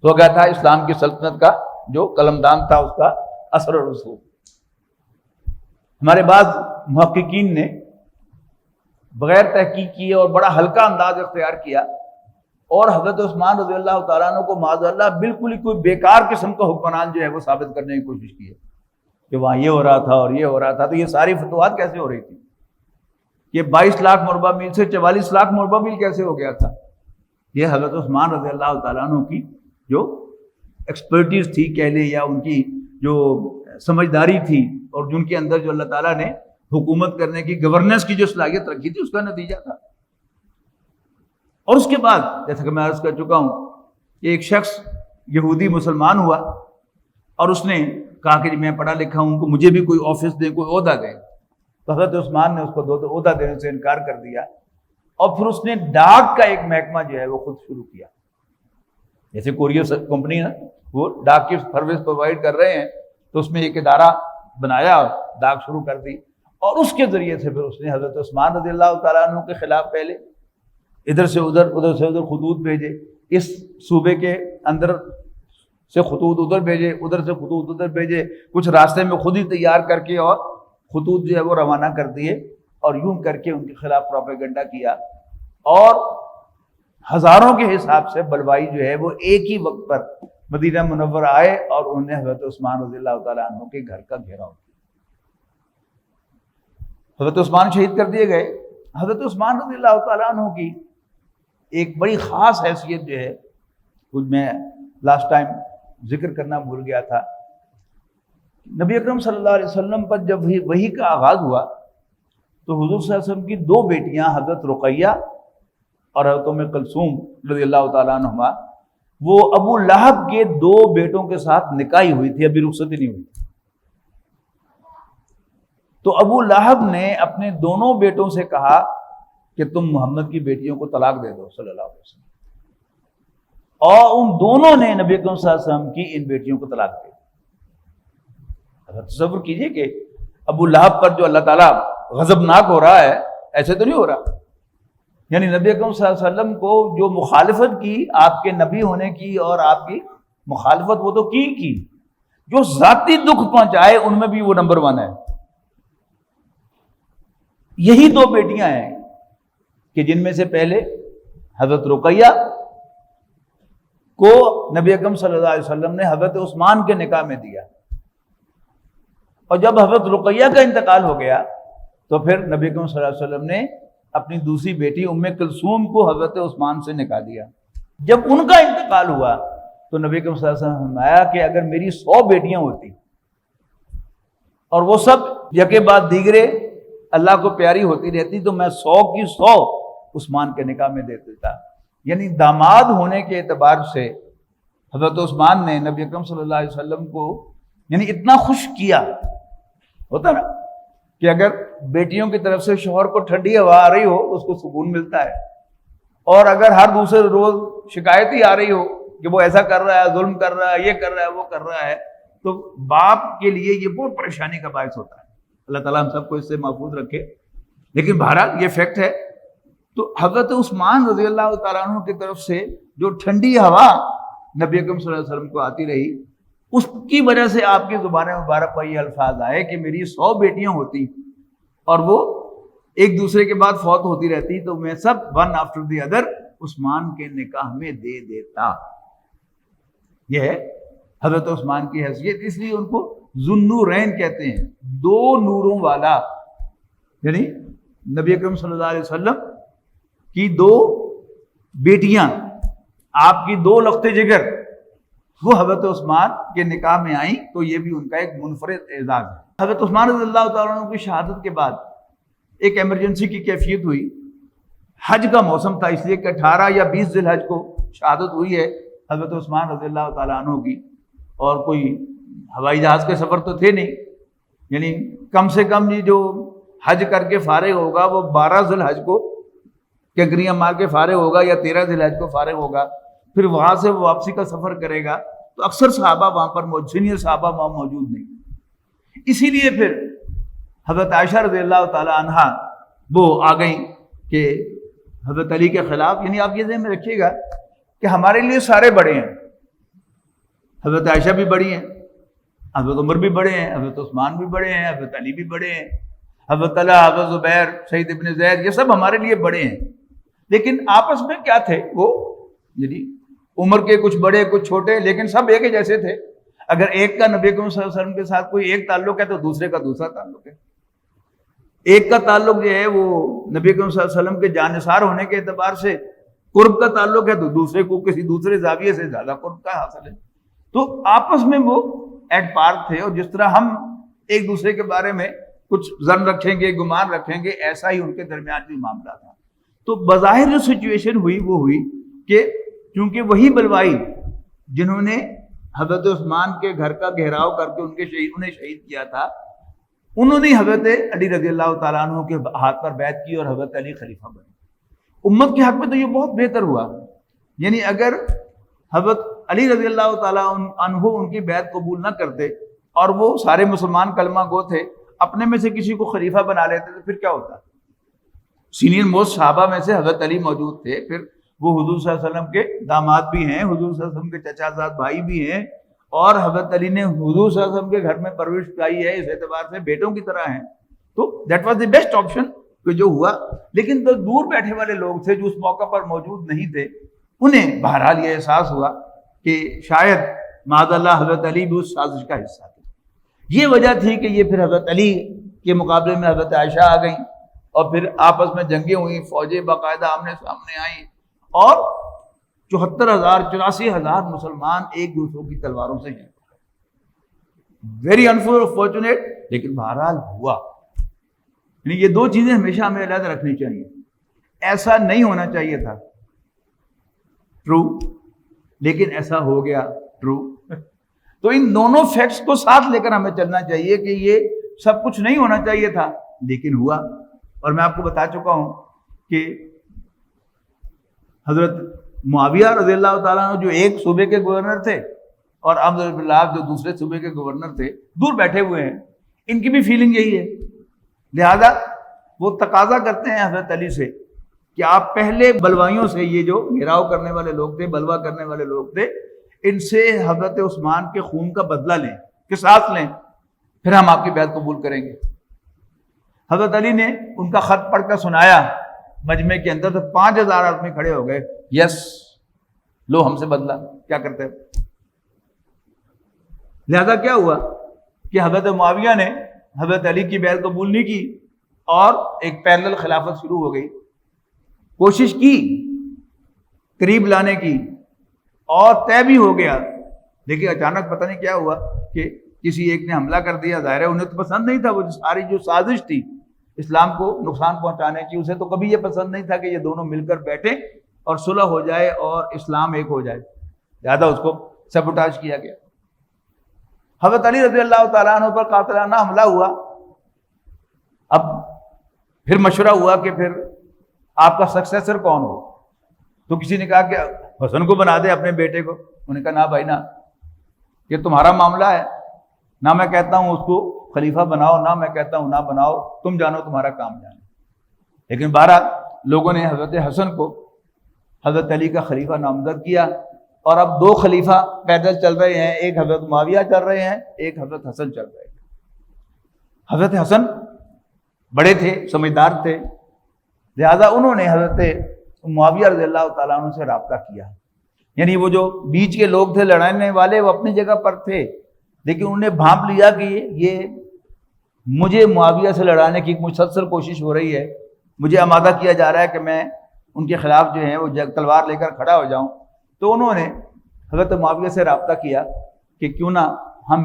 ہو گیا تھا اسلام کی سلطنت کا جو قلمدان تھا، اس کا اثر و رسوخ. ہمارے بعض محققین نے بغیر تحقیق کیے اور بڑا ہلکا انداز اختیار کیا، اور حضرت عثمان رضی اللہ تعالیٰ عنہ کو معاذ اللہ بالکل ہی کوئی بیکار قسم کا حکمران جو ہے وہ ثابت کرنے کی کوشش کی ہے کہ وہاں یہ ہو رہا تھا اور یہ ہو رہا تھا. تو یہ ساری فتوحات کیسے ہو رہی تھی؟ یہ 22 لاکھ مربع میل سے 44 لاکھ مربع میل کیسے ہو گیا تھا؟ یہ حضرت عثمان رضی اللہ تعالیٰ عنہ کی جو ایکسپرٹیز تھی کہہ لیں، یا ان کی جو سمجھداری تھی، اور جن کے اندر جو اللہ تعالیٰ نے حکومت کرنے کی، گورننس کی جو صلاحیت رکھی تھی، اس کا نتیجہ تھا. اور اس کے بعد جیسا کہ میں عرض کر چکا ہوں کہ ایک شخص یہودی مسلمان ہوا، اور اس نے کہا کہ میں پڑھا لکھا ہوں، مجھے بھی کوئی آفس دیں، کوئی عہدہ دیں. تو حضرت عثمان نے اس کو عہدہ دینے سے انکار کر دیا، اور پھر اس نے ڈاک کا ایک محکمہ جو ہے وہ خود شروع کیا. جیسے کوریئر کمپنی نا، وہ ڈاک کی سروس پرووائڈ کر رہے ہیں، تو اس میں ایک ادارہ بنایا اور ڈاک شروع کر دی. اور اس کے ذریعے سے پھر اس نے حضرت عثمان رضی اللہ تعالیٰ عنہ کے خلاف پہلے ادھر سے ادھر خطوط بھیجے، اس صوبے کے اندر سے خطوط ادھر بھیجے، ادھر سے خطوط ادھر بھیجے، کچھ راستے میں خود ہی تیار کر کے اور خطوط جو ہے وہ روانہ کر دیے، اور یوں کر کے ان کے خلاف پروپیگنڈا کیا. اور ہزاروں کے حساب سے بلوائی جو ہے وہ ایک ہی وقت پر مدینہ منورہ آئے، اور انہوں نے حضرت عثمان رضی اللہ تعالیٰ عنہ کے گھر کا گھیراؤ کیا. حضرت عثمان شہید کر دیے گئے. حضرت عثمان رضی اللہ تعالیٰ عنہ کی ایک بڑی خاص حیثیت جو ہے، کچھ میں لاسٹ ٹائم ذکر کرنا بھول گیا تھا. نبی اکرم صلی اللہ علیہ وسلم پر جب وحی کا آغاز ہوا تو حضور صلی اللہ علیہ وسلم کی 2 بیٹیاں حضرت رقیہ اور حضرت ام کلثوم رضی اللہ تعالیٰ عنہما، وہ ابو لہب کے 2 بیٹوں کے ساتھ نکاحی ہوئی تھی، ابھی رخصتی نہیں ہوئی. تو ابو لہب نے اپنے دونوں بیٹوں سے کہا کہ تم محمد کی بیٹیوں کو طلاق دے دو صلی اللہ علیہ وسلم، اور ان دونوں نے نبی اکرم صلی اللہ علیہ وسلم کی ان بیٹیوں کو طلاق دے دی. تصور کیجئے کہ ابو لہب پر جو اللہ تعالیٰ غضبناک ہو رہا ہے، ایسے تو نہیں ہو رہا. یعنی نبی اکرم صلی اللہ علیہ وسلم کو جو مخالفت کی آپ کے نبی ہونے کی، اور آپ کی مخالفت وہ تو کی، جو ذاتی دکھ پہنچائے ان میں بھی وہ نمبر 1 ہے. یہی 2 بیٹیاں ہیں کہ جن میں سے پہلے حضرت رقیہ کو نبی اکرم صلی اللہ علیہ وسلم نے حضرت عثمان کے نکاح میں دیا، اور جب حضرت رقیہ کا انتقال ہو گیا تو پھر نبی اکرم صلی اللہ علیہ وسلم نے اپنی دوسری بیٹی ام کلثوم کو حضرت عثمان سے نکاح دیا. جب ان کا انتقال ہوا تو نبی اکرم صلی اللہ علیہ وسلم نے فرمایا کہ اگر میری 100 بیٹیاں ہوتی اور وہ سب یکے بعد دیگرے اللہ کو پیاری ہوتی رہتی تو میں 100 کی 100 عثمان کے نکاح میں دے دیتا. یعنی داماد ہونے کے اعتبار سے حضرت عثمان نے نبی اکرم صلی اللہ علیہ وسلم کو یعنی اتنا خوش کیا. ہوتا نا کہ اگر بیٹیوں کی طرف سے شوہر کو ٹھنڈی ہوا آ رہی ہو اس کو سکون ملتا ہے، اور اگر ہر دوسرے روز شکایت ہی آ رہی ہو کہ وہ ایسا کر رہا ہے، ظلم کر رہا ہے، یہ کر رہا ہے، وہ کر رہا ہے، تو باپ کے لیے یہ بہت پریشانی کا باعث ہوتا ہے. اللہ تعالیٰ ہم سب کو اس سے محفوظ رکھے. لیکن بہرحال یہ فیکٹ ہے. تو حضرت عثمان رضی اللہ تعالیٰ عنہ کی طرف سے جو ٹھنڈی ہوا نبی اکرم صلی اللہ علیہ وسلم کو آتی رہی، اس کی وجہ سے آپ کی زبان مبارک پر یہ الفاظ آئے کہ میری 100 بیٹیاں ہوتی اور وہ ایک دوسرے کے بعد فوت ہوتی رہتی تو میں سب ون آفٹر دی ادر عثمان کے نکاح میں دے دیتا. یہ ہے حضرت عثمان کی حیثیت. اس لیے ان کو ذوالنورین کہتے ہیں، 2 نوروں والا. یعنی نبی اکرم صلی اللہ علیہ وسلم کی 2 بیٹیاں، آپ کی 2 لخت جگر، وہ حضرت عثمان کے نکاح میں آئیں تو یہ بھی ان کا ایک منفرد اعزاز ہے. حضرت عثمان رضی اللہ تعالیٰ عنہ کی شہادت کے بعد ایک ایمرجنسی کی کیفیت ہوئی. حج کا موسم تھا، اس لیے کہ 18 یا 20 ذی الحج کو شہادت ہوئی ہے حضرت عثمان رضی اللہ تعالیٰ عنہ کی، اور کوئی ہوائی جہاز کے سفر تو تھے نہیں. یعنی کم سے کم جو حج کر کے فارغ ہوگا وہ 12 ذی الحج کو کنکریاں مار کے فارغ ہوگا یا 13 ذی الحج کو فارغ ہوگا، پھر وہاں سے وہ واپسی کا سفر کرے گا. تو اکثر صحابہ وہاں پر سینئر صحابہ وہاں موجود نہیں. اسی لیے پھر حضرت عائشہ رضی اللہ تعالی عنہا وہ آ گئیں کہ حضرت علی کے خلاف. یعنی آپ یہ ذہن میں رکھیے گا کہ ہمارے لیے سارے بڑے ہیں. حضرت عائشہ بھی بڑی ہیں، حضرت عمر بھی بڑے ہیں، حضرت عثمان بھی بڑے ہیں، حضرت علی بھی بڑے ہیں، حضرت طلحہ، حضرت زبیر، سعید ابن زید، یہ سب ہمارے لیے بڑے ہیں. لیکن آپس میں کیا تھے وہ، یعنی عمر کے کچھ بڑے کچھ چھوٹے، لیکن سب ایک ہی جیسے تھے. اگر ایک کا نبی کریم صلی اللہ علیہ وسلم کے ساتھ کوئی ایک تعلق ہے تو دوسرے کا دوسرا تعلق ہے. ایک کا تعلق جو ہے وہ نبی کریم صلی اللہ علیہ وسلم کے جانثار ہونے کے اعتبار سے قرب کا تعلق ہے تو دوسرے کو کسی دوسرے زاویے سے زیادہ قرب کا حاصل ہے. تو آپس میں وہ ایٹ پار تھے. اور جس طرح ہم ایک دوسرے کے بارے میں کچھ ظن رکھیں گے، گمان رکھیں گے، ایسا ہی ان کے درمیان بھی معاملہ تھا. تو بظاہر جو سچویشن ہوئی وہ ہوئی کہ کیونکہ وہی بلوائی جنہوں نے حضرت عثمان کے گھر کا گھیراؤ کر کے انہیں شہید کیا تھا، انہوں نے حضرت علی رضی اللہ تعالیٰ عنہ کے ہاتھ پر بیعت کی اور حضرت علی خلیفہ بنے. امت کے حق میں تو یہ بہت بہتر ہوا. یعنی اگر حضرت علی رضی اللہ تعالیٰ عنہ ان کی بیعت قبول نہ کرتے اور وہ سارے مسلمان کلمہ گو تھے، اپنے میں سے کسی کو خلیفہ بنا لیتے تو پھر کیا ہوتا؟ سینئر موسٹ صحابہ میں سے حضرت علی موجود تھے، پھر وہ حضور صلی اللہ علیہ وسلم کے داماد بھی ہیں، حضور صلی اللہ علیہ وسلم کے چچا زاد بھائی بھی ہیں، اور حضرت علی نے حضور صلی اللہ علیہ وسلم کے گھر میں پرورش پائی ہے، اس اعتبار سے بیٹوں کی طرح ہیں. تو that was the best option کہ جو ہوا. لیکن جو دور بیٹھے والے لوگ تھے جو اس موقع پر موجود نہیں تھے، انہیں بہرحال یہ احساس ہوا کہ شاید معاذ اللہ حضرت علی بھی اس سازش کا حصہ تھے. یہ وجہ تھی کہ یہ پھر حضرت علی کے مقابلے میں حضرت عائشہ آ گئیں اور پھر آپس میں جنگیں ہوئیں، فوجیں باقاعدہ آمنے سامنے آئیں اور 74,000 84,000 مسلمان ایک دوسروں کی تلواروں سے ہیں. ویری انفارچونیٹ، لیکن بہرحال ہوا. یعنی یہ 2 چیزیں ہمیشہ ہمیں علیحدہ رکھنی چاہیے. ایسا نہیں ہونا چاہیے تھا، ٹرو، لیکن ایسا ہو گیا، ٹرو. تو ان دونوں فیکٹس کو ساتھ لے کر ہمیں چلنا چاہیے کہ یہ سب کچھ نہیں ہونا چاہیے تھا لیکن ہوا. اور میں آپ کو بتا چکا ہوں کہ حضرت معاویہ رضی اللہ تعالیٰ عنہ جو ایک صوبے کے گورنر تھے اور عمرو بن العاص جو دوسرے صوبے کے گورنر تھے، دور بیٹھے ہوئے ہیں، ان کی بھی فیلنگ یہی ہے. لہذا وہ تقاضا کرتے ہیں حضرت علی سے کہ آپ پہلے بلوائیوں سے، یہ جو گھیراؤ کرنے والے لوگ تھے، بلوا کرنے والے لوگ تھے، ان سے حضرت عثمان کے خون کا بدلہ لیں، قصاص لیں، پھر ہم آپ کی بیعت قبول کریں گے. حضرت علی نے ان کا خط پڑھ کر سنایا مجمع کے اندر، تو 5,000 آدمی کھڑے ہو گئے، یس لو ہم سے بدلہ، کیا کرتے ہیں. لہذا کیا ہوا کہ حضرت معاویہ نے حضرت علی کی بیعت قبول نہیں کی اور ایک پیرلل خلافت شروع ہو گئی. کوشش کی قریب لانے کی اور طے بھی ہو گیا، لیکن اچانک پتہ نہیں کیا ہوا کہ کسی ایک نے حملہ کر دیا، ظاہر ہے انہیں تو پسند نہیں تھا، وہ ساری جو سازش تھی اسلام کو نقصان پہنچانے کی، اسے تو کبھی یہ پسند نہیں تھا کہ یہ دونوں مل کر بیٹھیں اور صلح ہو جائے اور اسلام ایک ہو جائے، لہٰذا اس کو سیبوٹاج کیا گیا۔ حضرت علی رضی اللہ تعالیٰ عنہ پر قاتلانہ حملہ ہوا۔ اب پھر مشورہ ہوا کہ پھر آپ کا سکسیسر کون ہو، تو کسی نے کہا کہ حسن کو بنا دے اپنے بیٹے کو۔ انہوں نے کہا نہ بھائی نہ، یہ تمہارا معاملہ ہے، نہ میں کہتا ہوں اس کو خلیفہ بناؤ، نہ میں کہتا ہوں نہ بناؤ، تم جانو تمہارا کام جانو۔ لیکن بہرحال لوگوں نے حضرت حسن کو حضرت علی کا خلیفہ نامزد کیا، اور اب دو خلیفہ پیدل چل رہے ہیں، ایک حضرت معاویہ چل رہے ہیں، ایک حضرت حسن چل رہے ہیں۔ حضرت حسن بڑے تھے، سمجھدار تھے، لہذا انہوں نے حضرت معاویہ رضی اللہ تعالیٰ عنہ سے رابطہ کیا۔ یعنی وہ جو بیچ کے لوگ تھے لڑانے والے، وہ اپنی جگہ پر تھے، لیکن انہوں نے بھانپ لیا کہ یہ مجھے معاویہ سے لڑانے کی مسلسل کوشش ہو رہی ہے، مجھے آمادہ کیا جا رہا ہے کہ میں ان کے خلاف جو ہے وہ تلوار لے کر کھڑا ہو جاؤں۔ تو انہوں نے حضرت معاویہ سے رابطہ کیا کہ کیوں نہ ہم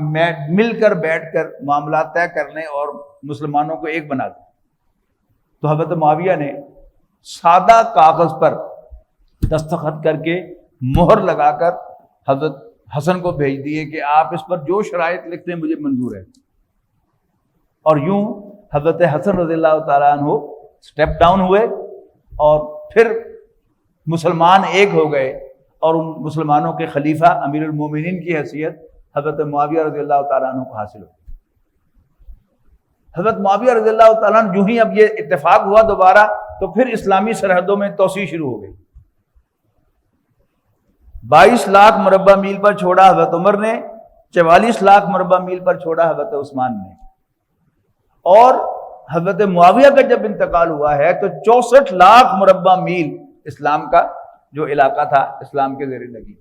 مل کر بیٹھ کر معاملات طے کر لیں اور مسلمانوں کو ایک بنا دیں۔ تو حضرت معاویہ نے سادہ کاغذ پر دستخط کر کے مہر لگا کر حضرت حسن کو بھیج دیے کہ آپ اس پر جو شرائط لکھ دیں مجھے منظور ہے۔ اور یوں حضرت حسن رضی اللہ تعالیٰ عنہ سٹیپ ڈاؤن ہوئے اور پھر مسلمان ایک ہو گئے، اور ان مسلمانوں کے خلیفہ امیر المومنین کی حیثیت حضرت معاویہ رضی اللہ تعالیٰ عنہ کو حاصل ہوئی۔ حضرت معاویہ رضی اللہ تعالیٰ عنہ جو ہی اب یہ اتفاق ہوا دوبارہ، تو پھر اسلامی سرحدوں میں توسیع شروع ہو گئی۔ 22 لاکھ مربع میل پر چھوڑا حضرت عمر نے، 44 لاکھ مربع میل پر چھوڑا حضرت عثمان نے، اور حضرت معاویہ کا جب انتقال ہوا ہے تو 64 لاکھ مربع میل اسلام کا جو علاقہ تھا اسلام کے زیر لگی،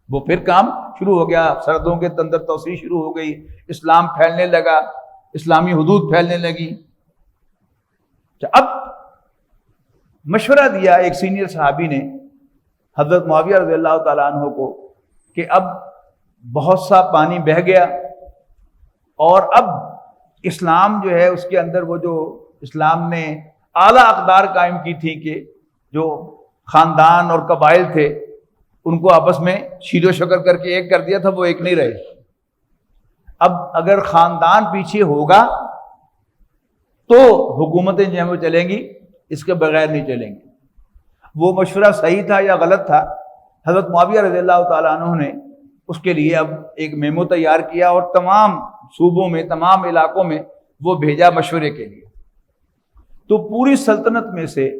وہ پھر کام شروع ہو گیا، سرحدوں کے اندر توسیع شروع ہو گئی، اسلام پھیلنے لگا، اسلامی حدود پھیلنے لگی۔ اب مشورہ دیا ایک سینئر صحابی نے حضرت معاویہ رضی اللہ تعالیٰ عنہ کو کہ اب بہت سا پانی بہہ گیا، اور اب اسلام جو ہے اس کے اندر وہ جو اسلام نے اعلیٰ اقدار قائم کی تھی کہ جو خاندان اور قبائل تھے ان کو آپس میں شیر و شکر کر کے ایک کر دیا تھا، وہ ایک نہیں رہے۔ اب اگر خاندان پیچھے ہوگا تو حکومتیں جو ہیں وہ چلیں گی، اس کے بغیر نہیں چلیں گی۔ وہ مشورہ صحیح تھا یا غلط تھا، حضرت معاویہ رضی اللہ تعالیٰ عنہ نے اس کے لیے اب ایک میمو تیار کیا اور تمام صوبوں میں، تمام علاقوں میں وہ بھیجا مشورے کے لیے۔ تو پوری سلطنت میں سے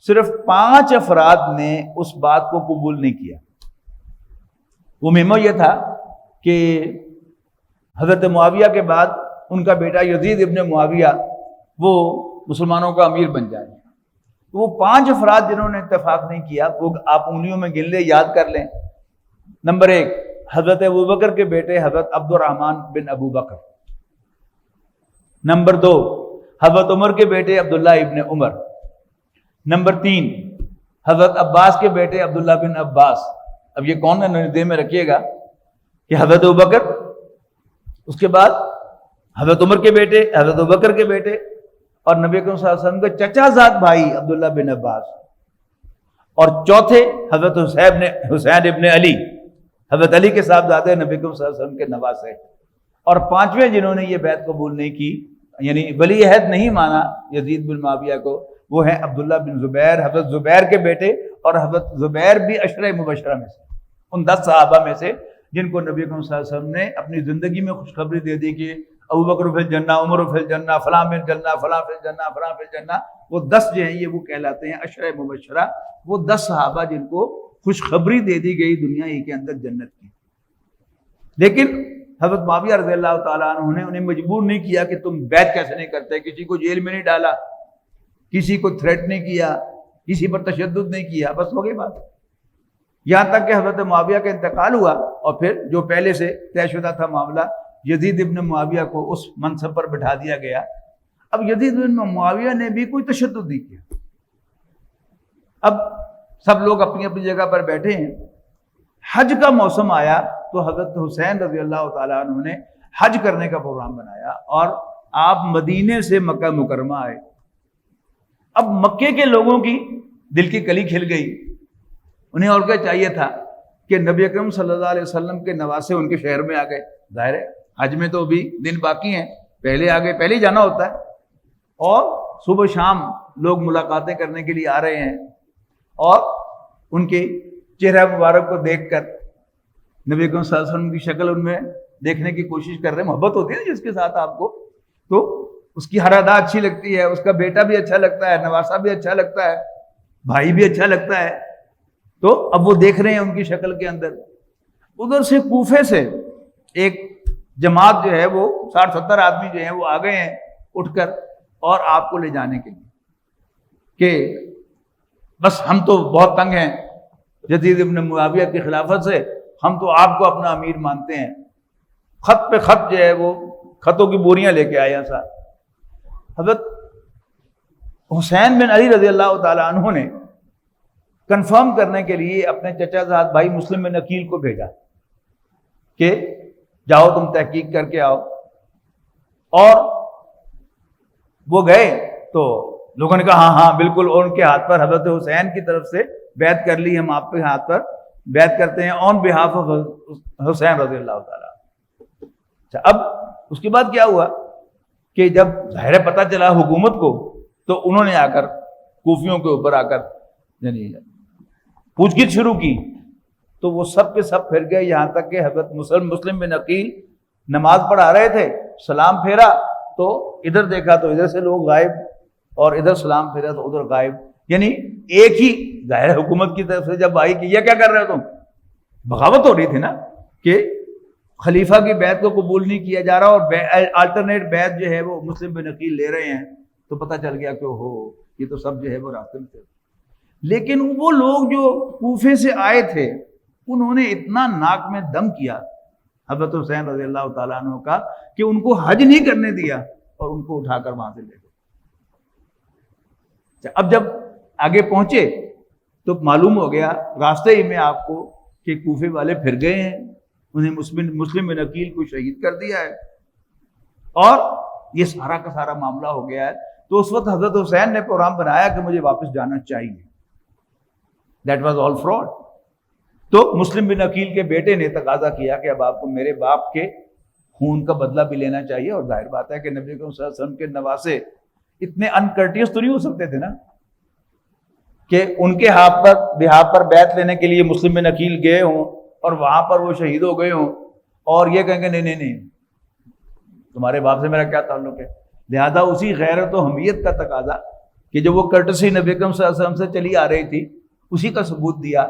صرف 5 افراد نے اس بات کو قبول نہیں کیا۔ وہ میمو یہ تھا کہ حضرت معاویہ کے بعد ان کا بیٹا یزید ابن معاویہ وہ مسلمانوں کا امیر بن جائے۔ وہ 5 افراد جنہوں نے اتفاق نہیں کیا، وہ آپ انگلیوں میں گن لیں، یاد کر لیں۔ نمبر 1 حضرت ابوبکر کے بیٹے حضرت عبد الرحمن بن ابو بکر۔ نمبر 2 حضرت عمر کے بیٹے عبداللہ ابن عمر۔ نمبر 3 حضرت عباس کے بیٹے عبداللہ بن عباس۔ اب یہ کون ہے ذہن میں رکھیے گا کہ حضرت ابوبکر، اس کے بعد حضرت عمر کے بیٹے، حضرت ابوبکر کے بیٹے، اور نبی اکرم صلی اللہ علیہ وسلم کے چچا زاد بھائی عبداللہ بن عباس، اور چوتھے حضرت حسین ابن علی، حضرت علی کے صاحبزادے نبی اکرم صلی اللہ علیہ وسلم کے نواسے، اور 5ویں جنہوں نے یہ بیعت قبول نہیں کی، یعنی ولی عہد نہیں مانا یزید بن معاویہ کو، وہ ہیں عبداللہ بن زبیر، حضرت زبیر کے بیٹے، اور حضرت زبیر بھی عشرہ مبشرہ میں سے، ان 10 صحابہ میں سے جن کو نبی اکرم صلی اللہ علیہ وسلم نے اپنی زندگی میں خوشخبری دے دی کہ ابوبکر فی الجنہ، عمر فی الجنہ، فلاں فی الجنہ، فلاں فی الجنہ، فلاں فی الجنہ۔ وہ 10 جو ہیں یہ وہ کہلاتے ہیں عشرہ مبشرہ، وہ 10 صحابہ جن کو خوشخبری دے دی گئی دنیا ہی کے اندر جنت کی۔ لیکن حضرت معاویہ رضی اللہ تعالیٰ عنہ نے انہیں مجبور نہیں کیا کہ تم بیعت کیسے نہیں کرتے، کسی کو جیل میں نہیں ڈالا، کسی کو تھریٹ نہیں کیا، کسی پر تشدد نہیں کیا، بس ہو گئی بات۔ یہاں تک کہ حضرت معاویہ کا انتقال ہوا، اور پھر جو پہلے سے طے شدہ تھا معاملہ، یزید ابن معاویہ کو اس منصب پر بٹھا دیا گیا۔ اب یزید ابن معاویہ نے بھی کوئی تشدد نہیں کیا۔ اب سب لوگ اپنی اپنی جگہ پر بیٹھے ہیں۔ حج کا موسم آیا تو حضرت حسین رضی اللہ تعالیٰ عنہ نے حج کرنے کا پروگرام بنایا اور آپ مدینے سے مکہ مکرمہ آئے۔ اب مکے کے لوگوں کی دل کی کلی کھل گئی، انہیں اور کیا چاہیے تھا کہ نبی اکرم صلی اللہ علیہ وسلم کے نواسے ان کے شہر میں آ گئے۔ ظاہر ہے حج میں تو ابھی دن باقی ہیں، پہلے آگے پہلے ہی جانا ہوتا ہے، اور صبح شام لوگ ملاقاتیں کرنے کے لیے آ رہے ہیں، اور ان کے چہرہ مبارک کو دیکھ کر نبی اکرم صلی اللہ علیہ وسلم کی شکل ان میں دیکھنے کی کوشش کر رہے ہیں۔ محبت ہوتی ہے نا جس کے ساتھ آپ کو، تو اس کی ہر ادا اچھی لگتی ہے، اس کا بیٹا بھی اچھا لگتا ہے، نواسا بھی اچھا لگتا ہے، بھائی بھی اچھا لگتا ہے۔ تو اب وہ دیکھ رہے ہیں ان کی شکل کے اندر۔ ادھر سے کوفے سے ایک جماعت جو ہے وہ 60-70 آدمی جو ہیں وہ آ گئے ہیں اٹھ کر، اور آپ کو لے جانے کے لیے کہ بس ہم تو بہت تنگ ہیں یزید ابن معاویہ کی خلافت سے، ہم تو آپ کو اپنا امیر مانتے ہیں۔ خط پہ خط جو ہے وہ خطوں کی بوریاں لے کے آیا تھا۔ حضرت حسین بن علی رضی اللہ تعالیٰ عنہ نے کنفرم کرنے کے لیے اپنے چچا زاد بھائی مسلم بن عقیل کو بھیجا کہ جاؤ تم تحقیق کر کے آؤ، اور وہ گئے تو لوگوں نے کہا ہاں ہاں بالکل، اور ان کے ہاتھ پر حضرت حسین کی طرف سے بیعت کر لی، ہم آپ کے ہاتھ پر بیعت کرتے ہیں آن بہاف آف حسین رضی اللہ تعالیٰ۔ اچھا، اب اس کے بعد کیا ہوا کہ جب ظاہر پتہ چلا حکومت کو، تو انہوں نے آ کر کوفیوں کے اوپر آ کر یعنی پوچھ گچھ شروع کی، تو وہ سب کے سب پھر گئے، یہاں تک کہ حضرت مسلم بن عقیل نماز پڑھا رہے تھے، سلام پھیرا تو ادھر دیکھا تو ادھر سے لوگ غائب، اور ادھر سلام پھیرا تو ادھر غائب، یعنی ایک ہی ظاہر حکومت کی طرف سے جب آئی کہ یہ کیا کر رہے ہو تم، بغاوت ہو رہی تھی نا کہ خلیفہ کی بیعت کو قبول نہیں کیا جا رہا، اور الٹرنیٹ بیعت جو ہے وہ مسلم بن عقیل لے رہے ہیں، تو پتہ چل گیا کہ ہو یہ تو سب جو ہے وہ راستے میں تھے۔ لیکن وہ لوگ جو کوفے سے آئے تھے انہوں نے اتنا ناک میں دم کیا حضرت حسین رضی اللہ تعالیٰ عنہ کا کہ ان کو حج نہیں کرنے دیا، اور ان کو اٹھا کر وہاں سے لے گئے۔ اب جب آگے پہنچے تو معلوم ہو گیا راستے ہی میں آپ کو کہ کوفے والے پھر گئے ہیں، انہیں مسلم بن عقیل کو شہید کر دیا ہے، اور یہ سارا کا سارا معاملہ ہو گیا ہے۔ تو اس وقت حضرت حسین نے پروگرام بنایا کہ مجھے واپس جانا چاہیے، دیٹ واز آل فراڈ۔ تو مسلم بن عقیل کے بیٹے نے تقاضا کیا کہ اب آپ کو میرے باپ کے خون کا بدلہ بھی لینا چاہیے، اور ظاہر بات ہے کہ نبی صلی اللہ علیہ وسلم کے نواسے اتنے انکرٹیس تو نہیں ہو سکتے تھے نا کہ ان کے بہاف پر بیعت لینے کے لیے مسلم بن عقیل گئے ہوں اور وہاں پر وہ شہید ہو گئے ہوں، اور یہ کہیں گے نہیں تمہارے باپ سے میرا کیا تعلق ہے۔ لہذا اسی غیرت و حمیت کا تقاضا کہ جو وہ کرٹسی نبی اکرم صلی اللہ علیہ وسلم سے چلی آ رہی تھی، اسی کا ثبوت دیا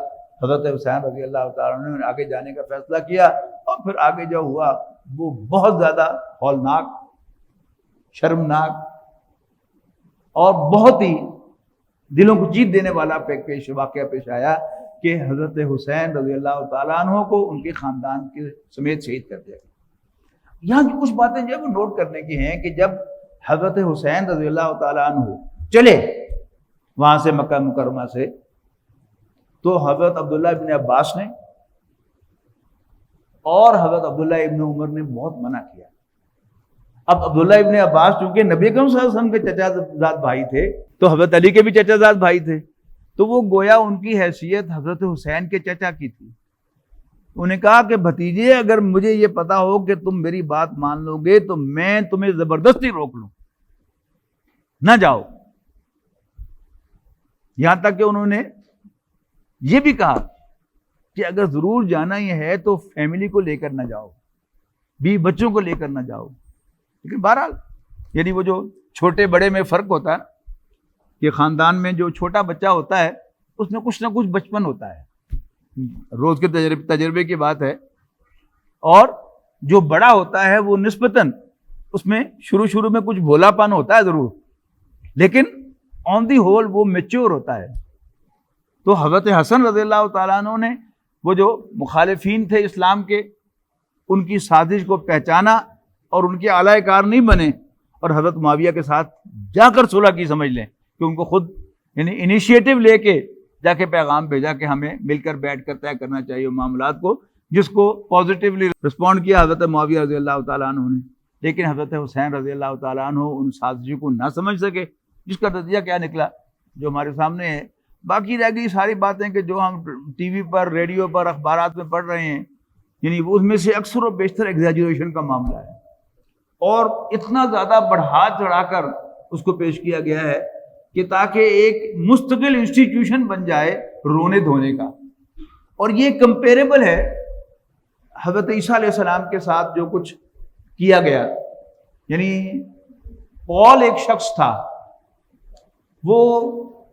حضرت حسین رضی اللہ تعالیٰ عنہ نے، آگے جانے کا فیصلہ کیا، اور پھر آگے جو ہوا وہ بہت زیادہ ہولناک، شرمناک، اور بہت ہی دلوں کو جیت دینے والا واقعہ پیش آیا کہ حضرت حسین رضی اللہ تعالیٰ عنہ کو ان کے خاندان کے سمیت شہید کر دیا گیا۔ یہاں کی کچھ باتیں جو ہے وہ نوٹ کرنے کی ہیں کہ جب حضرت حسین رضی اللہ تعالیٰ عنہ چلے وہاں سے مکہ مکرمہ سے، تو حضرت عبداللہ ابن عباس نے اور حضرت عبداللہ ابن عمر نے بہت منع کیا۔ اب عبداللہ ابن عباس چونکہ نبی اکرم صلی اللہ علیہ وسلم کے چچا زاد بھائی تھے، تو حضرت علی کے بھی چچا زاد بھائی تھے، تو وہ گویا ان کی حیثیت حضرت حسین کے چچا کی تھی۔ انہوں نے کہا کہ بھتیجے اگر مجھے یہ پتا ہو کہ تم میری بات مان لو گے تو میں تمہیں زبردستی روک لوں، نہ جاؤ۔ یہاں تک کہ انہوں نے یہ بھی کہا کہ اگر ضرور جانا ہی ہے تو فیملی کو لے کر نہ جاؤ، بیوی بچوں کو لے کر نہ جاؤ۔ لیکن بہرحال یعنی وہ جو چھوٹے بڑے میں فرق ہوتا ہے کہ خاندان میں جو چھوٹا بچہ ہوتا ہے اس میں کچھ نہ کچھ بچپن ہوتا ہے، روز کے تجربے کی بات ہے، اور جو بڑا ہوتا ہے وہ نسبتاً اس میں شروع میں کچھ بھولا پن ہوتا ہے ضرور، لیکن آن دی ہول وہ میچور ہوتا ہے۔ تو حضرت حسن رضی اللہ تعالیٰ عنہ نے وہ جو مخالفین تھے اسلام کے، ان کی سازش کو پہچانا اور ان کے اعلی کار نہیں بنے، اور حضرت معاویہ کے ساتھ جا کر صلح کی، سمجھ لیں کہ ان کو خود یعنی انیشیٹو لے کے جا کے پیغام بھیجا کہ ہمیں مل کر بیٹھ کر طے کرنا چاہیے معاملات کو، جس کو پازیٹیولی رسپونڈ کیا حضرت معاویہ رضی اللہ تعالیٰ عنہ نے، لیکن حضرت حسین رضی اللہ تعالیٰ عنہ ان سازشوں کو نہ سمجھ سکے، جس کا نتیجہ کیا نکلا جو ہمارے سامنے ہے۔ باقی رہ گئی ساری باتیں کہ جو ہم ٹی وی پر، ریڈیو پر، اخبارات میں پڑھ رہے ہیں، یعنی اس میں سے اکثر و بیشتر ایگزیجریشن کا معاملہ ہے، اور اتنا زیادہ بڑھا چڑھا کر اس کو پیش کیا گیا ہے کہ تاکہ ایک مستقل انسٹیٹیوشن بن جائے رونے دھونے کا۔ اور یہ کمپیریبل ہے حضرت عیسیٰ علیہ السلام کے ساتھ جو کچھ کیا گیا۔ یعنی پال ایک شخص تھا، وہ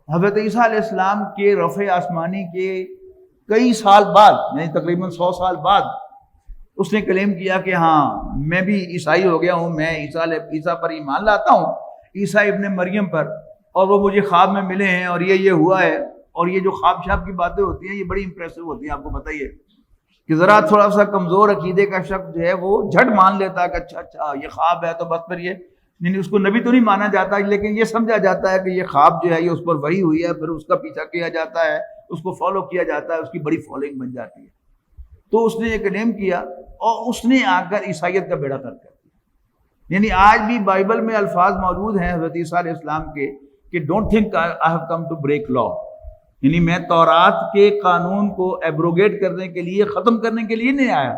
حضرت عیسیٰ علیہ السلام کے رفع آسمانی کے کئی سال بعد، یعنی تقریباً 100 سال بعد، اس نے کلیم کیا کہ ہاں میں بھی عیسائی ہو گیا ہوں، میں عیسیٰ پر ایمان لاتا ہوں، عیسیٰ ابن مریم پر، اور وہ مجھے خواب میں ملے ہیں اور یہ ہوا ہے۔ اور یہ جو خواب شاب کی باتیں ہوتی ہیں یہ بڑی امپریسو ہوتی ہیں، آپ کو بتائیے کہ ذرا تھوڑا سا کمزور عقیدے کا شخص جو ہے وہ جھٹ مان لیتا ہے کہ اچھا یہ خواب ہے تو بس پھر یہ، یعنی اس کو نبی تو نہیں مانا جاتا لیکن یہ سمجھا جاتا ہے کہ یہ خواب جو ہے یہ اس پر وحی ہوئی ہے، پھر اس کا پیچھا کیا جاتا ہے، اس کو فالو کیا جاتا ہے، اس کی بڑی فالوئنگ بن جاتی ہے۔ تو اس نے یہ کلیم کیا اور اس نے آ کر عیسائیت کا بیڑا کر دیا۔ یعنی آج بھی بائبل میں الفاظ موجود ہیں حضرت عیسیٰ علیہ السلام کے کہ don't think I have come to break law, یعنی میں تورات کے قانون کو ایبروگیٹ کرنے کے لیے، ختم کرنے کے لیے نہیں آیا،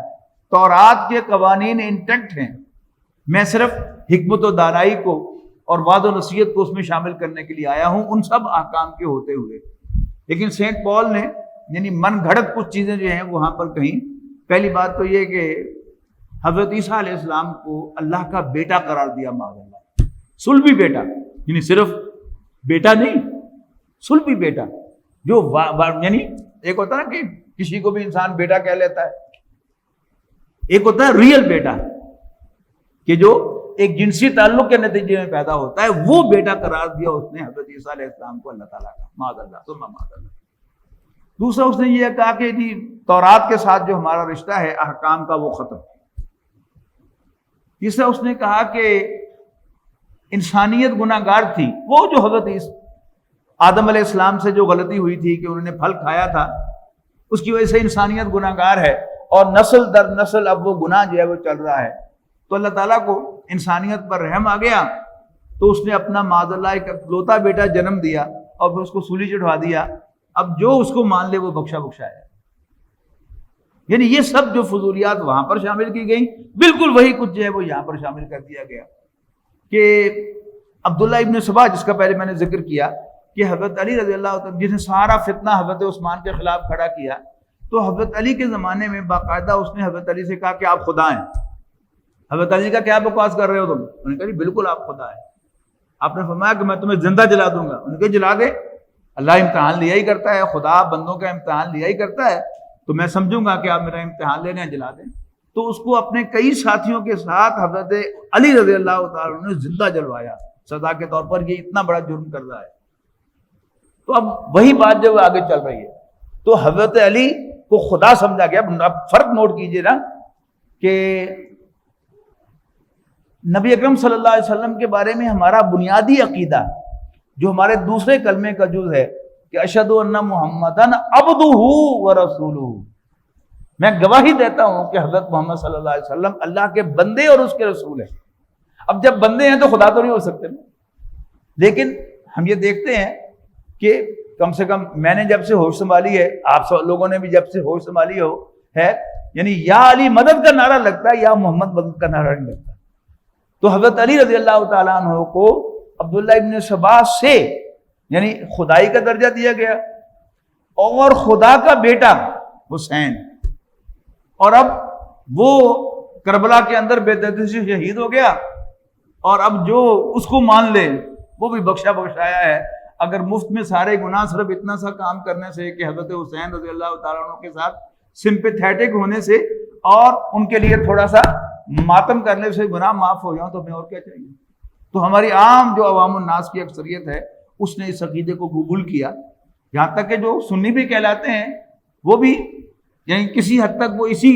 تورات کے قوانین انٹیکٹ ہیں، میں صرف حکمت و دانائی کو اور وعد و نصیحت کو اس میں شامل کرنے کے لیے آیا ہوں، ان سب احکام کے ہوتے ہوئے۔ لیکن سینٹ پال نے یعنی من گھڑت کچھ چیزیں جو ہیں وہاں پر کہیں، پہلی بات تو یہ کہ حضرت عیسیٰ علیہ السلام کو اللہ کا بیٹا قرار دیا، معاذ اللہ، صلبی بیٹا، یعنی صرف بیٹا نہیں، صلبی بیٹا، جو یعنی ایک ہوتا ہے نا کہ کسی کو بھی انسان بیٹا کہہ لیتا ہے، ایک ہوتا ہے ریئل بیٹا کہ جو ایک جنسی تعلق کے نتیجے میں پیدا ہوتا ہے، وہ بیٹا قرار دیا اس نے حضرت عیسیٰ علیہ السلام کو اللہ تعالیٰ کا، معاذ اللہ ثم معاذ اللہ۔ دوسرا اس نے یہ کہا کہ جی تورات کے ساتھ جو ہمارا رشتہ ہے احکام کا وہ ختم۔ تیسرا اس نے کہا کہ انسانیت گناہ گار تھی، وہ جو حضرت آدم علیہ السلام سے جو غلطی ہوئی تھی کہ انہوں نے پھل کھایا تھا، اس کی وجہ سے انسانیت گناہ گار ہے، اور نسل در نسل اب وہ گناہ جو ہے وہ چل رہا ہے۔ تو اللہ تعالیٰ کو انسانیت پر رحم آ گیا، تو اس نے اپنا معاذ اللہ ایک اکلوتا بیٹا جنم دیا اور پھر اس کو سولی چڑھوا دیا۔ اب جو اس کو مان لے وہ بخشا بخشا ہے۔ یعنی یہ سب جو فضولیات وہاں پر شامل کی گئیں، بالکل وہی کچھ جو ہے وہ یہاں پر شامل کر دیا گیا کہ عبداللہ ابن سبا، جس کا پہلے میں نے ذکر کیا کہ حضرت علی رضی اللہ عنہ جس نے سارا فتنہ حضرت عثمان کے خلاف کھڑا کیا، تو حضرت علی کے زمانے میں باقاعدہ اس نے حضرت علی سے کہا کہ آپ خدا ہیں۔ حضرت علی کا کیا بکواس کر رہے ہو تم؟ انہوں نے کہا جی بالکل آپ خدا ہیں۔ آپ نے فرمایا کہ میں تمہیں زندہ جلا دوں گا۔ انہوں نے کہا جلا دے، اللہ امتحان لیا ہی کرتا ہے، خدا بندوں کا امتحان لیا ہی کرتا ہے، تو میں سمجھوں گا کہ آپ میرا امتحان لے لیں، جلا دیں۔ تو اس کو اپنے کئی ساتھیوں کے ساتھ حضرت علی رضی اللہ تعالیٰ عنہ نے زندہ جلوایا سزا کے طور پر، یہ اتنا بڑا جرم کر رہا ہے۔ تو اب وہی بات جو آگے چل رہی ہے، تو حضرت علی کو خدا سمجھا گیا۔ اب فرق نوٹ کیجئے نا کہ نبی اکرم صلی اللہ علیہ وسلم کے بارے میں ہمارا بنیادی عقیدہ جو ہمارے دوسرے کلمے کا جز ہے کہ اشہد ان محمدن عبدہ ورسولہ، میں گواہی دیتا ہوں کہ حضرت محمد صلی اللہ علیہ وسلم اللہ کے بندے اور اس کے رسول ہیں۔ اب جب بندے ہیں تو خدا تو نہیں ہو سکتے، لیکن ہم یہ دیکھتے ہیں کہ کم سے کم میں نے جب سے ہوش سنبھالی ہے، آپ سب لوگوں نے بھی جب سے ہوش سنبھالی ہے، یعنی یا علی مدد کا نعرہ لگتا ہے یا محمد مدد کا نعرہ نہیں لگتا۔ تو حضرت علی رضی اللہ تعالیٰ عنہ کو عبداللہ ابن سبا سے یعنی خدائی کا درجہ دیا گیا، اور خدا کا بیٹا حسین، اور اب وہ کربلا کے اندر بے دردی سے شہید ہو گیا، اور اب جو اس کو مان لے وہ بھی بخشا بخشایا ہے۔ اگر مفت میں سارے گناہ صرف اتنا سا کام کرنے سے کہ حضرت حسین رضی اللہ تعالیٰ عنہ کے ساتھ سمپیتھیٹک ہونے سے اور ان کے لیے تھوڑا سا ماتم کرنے سے گناہ معاف ہو جاؤں تو ہمیں اور کیا چاہیے؟ تو ہماری عام جو عوام الناس کی اکثریت ہے اس نے اس عقیدے کو قبول کیا، یہاں تک کہ جو سنی بھی کہلاتے ہیں وہ بھی یعنی کسی حد تک وہ اسی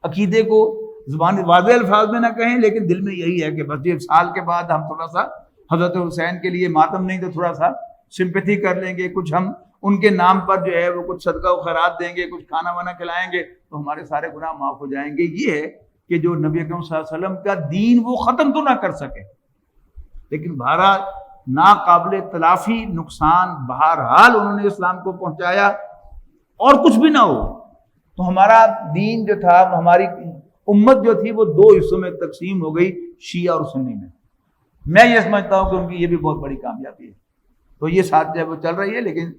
عقیدے کو زبان واضح الفاظ میں نہ کہیں، لیکن دل میں یہی ہے کہ بس یہ سال کے بعد ہم تھوڑا سا حضرت حسین کے لیے ماتم نہیں تو تھوڑا سا سمپیتھی کر لیں گے، کچھ ہم ان کے نام پر جو ہے وہ کچھ صدقہ و خیرات دیں گے، کچھ کھانا وانا کھلائیں گے، تو ہمارے سارے گناہ معاف ہو جائیں گے. یہ ہے کہ جو نبی اکرم صلی اللہ علیہ وسلم کا دین وہ ختم تو نہ کر سکے، لیکن بہرحال ناقابل تلافی نقصان بہرحال انہوں نے اسلام کو پہنچایا. اور کچھ بھی نہ ہو تو ہمارا دین جو تھا، ہماری امت جو تھی وہ دو حصوں میں تقسیم ہو گئی، شیعہ اور سنی میں. میں یہ سمجھتا ہوں کہ ان کی یہ بھی بہت بڑی کامیابی ہے. تو یہ ساتھ جو ہے وہ چل رہی ہے، لیکن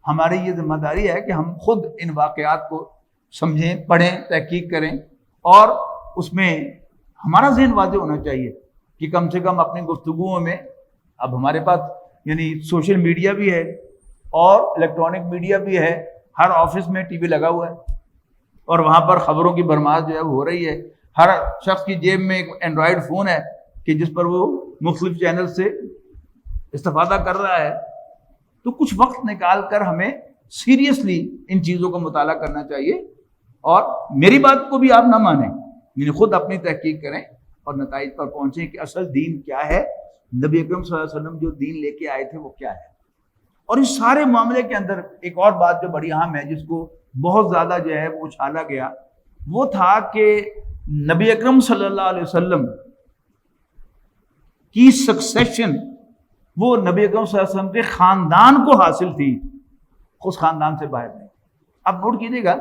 ہماری یہ ذمہ داری ہے کہ ہم خود ان واقعات کو سمجھیں، پڑھیں، تحقیق کریں، اور اس میں ہمارا ذہن واضح ہونا چاہیے کہ کم سے کم اپنی گفتگوؤں میں، اب ہمارے پاس یعنی سوشل میڈیا بھی ہے اور الیکٹرانک میڈیا بھی ہے، ہر آفس میں ٹی وی لگا ہوا ہے اور وہاں پر خبروں کی بھرمار جو ہے وہ ہو رہی ہے. ہر شخص کی جیب میں ایک اینڈرائڈ فون ہے کہ جس پر وہ مختلف چینل سے استفادہ کر رہا ہے. تو کچھ وقت نکال کر ہمیں سیریسلی ان چیزوں کا مطالعہ کرنا چاہیے، اور میری بات کو بھی آپ نہ مانیں، یعنی خود اپنی تحقیق کریں اور نتائج پر پہنچیں کہ اصل دین کیا ہے، نبی اکرم صلی اللہ علیہ وسلم جو دین لے کے آئے تھے وہ کیا ہے. اور اس سارے معاملے کے اندر ایک اور بات جو بڑی اہم ہے، جس کو بہت زیادہ جو ہے وہ اچھالا گیا، وہ تھا کہ نبی اکرم صلی اللہ علیہ وسلم کی سکسیشن وہ نبی اکرم صلی اللہ علیہ وسلم کے خاندان کو حاصل تھی، اس خاندان سے باہر نہیں. اب نوٹ کیجیے گا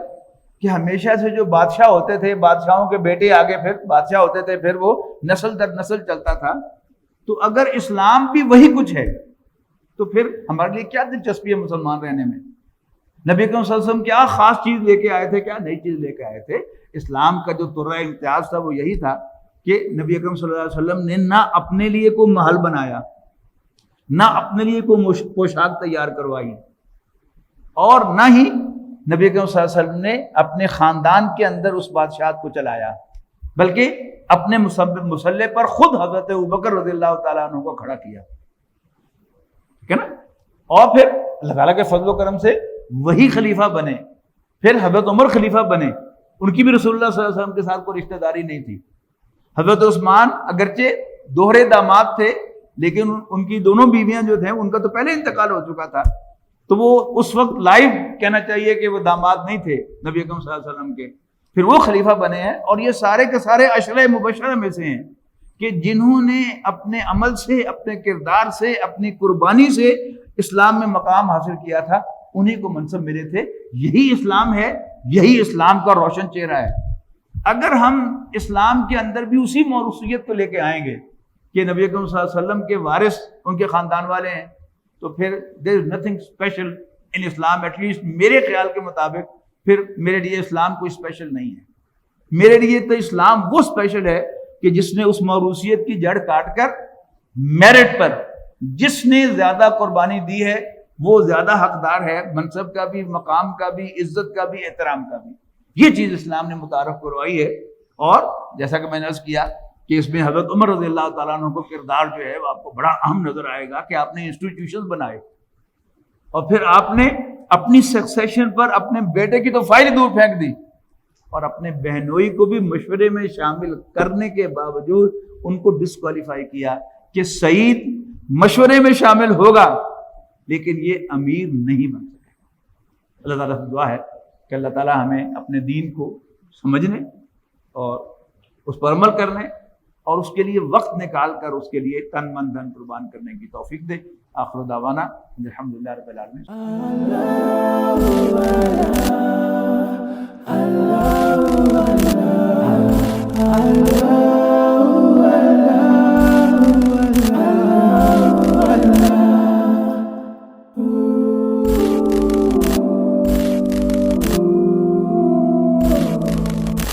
کہ ہمیشہ سے جو بادشاہ ہوتے تھے، بادشاہوں کے بیٹے آگے پھر بادشاہ ہوتے تھے، پھر وہ نسل در نسل چلتا تھا. تو اگر اسلام بھی وہی کچھ ہے تو پھر ہمارے لیے کیا دلچسپی ہے مسلمان رہنے میں؟ نبی اکرم صلی اللہ علیہ وسلم کیا خاص چیز لے کے آئے تھے، کیا نئی چیز لے کے آئے تھے؟ اسلام کا جو ترہ امتیاز تھا وہ یہی تھا کہ نبی اکرم صلی اللہ علیہ وسلم نے نہ اپنے لیے کوئی محل بنایا، نہ اپنے لیے کوئی پوشاک تیار کروائی، اور نہ ہی نبی اکرم صلی اللہ علیہ وسلم نے اپنے خاندان کے اندر اس بادشاہت کو چلایا، بلکہ اپنے مسلح پر خود حضرت ابوبکر رضی اللہ تعالیٰ عنہ کو کھڑا کیا، ٹھیک ہے نا؟ اور پھر اللہ تعالیٰ کے فضل و کرم سے وہی خلیفہ بنے. پھر حضرت عمر خلیفہ بنے، ان کی بھی رسول اللہ صلی اللہ علیہ وسلم کے ساتھ کوئی رشتہ داری نہیں تھی. حضرت عثمان اگرچہ دوہرے داماد تھے، لیکن ان کی دونوں بیویاں جو تھیں ان کا تو پہلے انتقال ہو چکا تھا، تو وہ اس وقت لائیو کہنا چاہیے کہ وہ داماد نہیں تھے نبی اکرم صلی اللہ علیہ وسلم کے. پھر وہ خلیفہ بنے ہیں، اور یہ سارے کے سارے عشرہ مبشرہ میں سے ہیں کہ جنہوں نے اپنے عمل سے، اپنے کردار سے، اپنی قربانی سے اسلام میں مقام حاصل کیا تھا، انہیں کو منصب ملے تھے. یہی اسلام ہے، یہی اسلام کا روشن چہرہ ہے. اگر ہم اسلام کے اندر بھی اسی موروثیت کو لے کے آئیں گے کہ نبی اکرم صلی اللہ علیہ وسلم کے وارث ان کے خاندان والے ہیں، تو پھر there is nothing special in Islam. At least میرے خیال کے مطابق پھر میرے لیے اسلام کوئی اسپیشل نہیں ہے. میرے لیے تو اسلام وہ اسپیشل ہے کہ جس نے اس موروثیت کی جڑ کاٹ کر میرٹ پر جس نے زیادہ قربانی دی ہے وہ زیادہ حقدار ہے، منصب کا بھی، مقام کا بھی، عزت کا بھی، احترام کا بھی. یہ چیز اسلام نے متعارف کروائی ہے. اور جیسا کہ میں نے عرض کیا کہ اس میں حضرت عمر رضی اللہ تعالیٰ عنہ کو کردار جو ہے وہ آپ کو بڑا اہم نظر آئے گا کہ آپ نے انسٹیٹیوشن بنائے، اور پھر آپ نے اپنی سکسیشن پر اپنے بیٹے کی تو فائل دور پھینک دی، اور اپنے بہنوئی کو بھی مشورے میں شامل کرنے کے باوجود ان کو ڈسکوالیفائی کیا کہ سعید مشورے میں شامل ہوگا لیکن یہ امیر نہیں بن سکے. اللہ تعالیٰ سے دعا ہے کہ اللہ تعالیٰ ہمیں اپنے دین کو سمجھنے اور اس پر عمل کرنے اور اس کے لیے وقت نکال کر اس کے لیے تن من دھن قربان کرنے کی توفیق دے. آخر دعوانا الحمدللہ رب العالمین.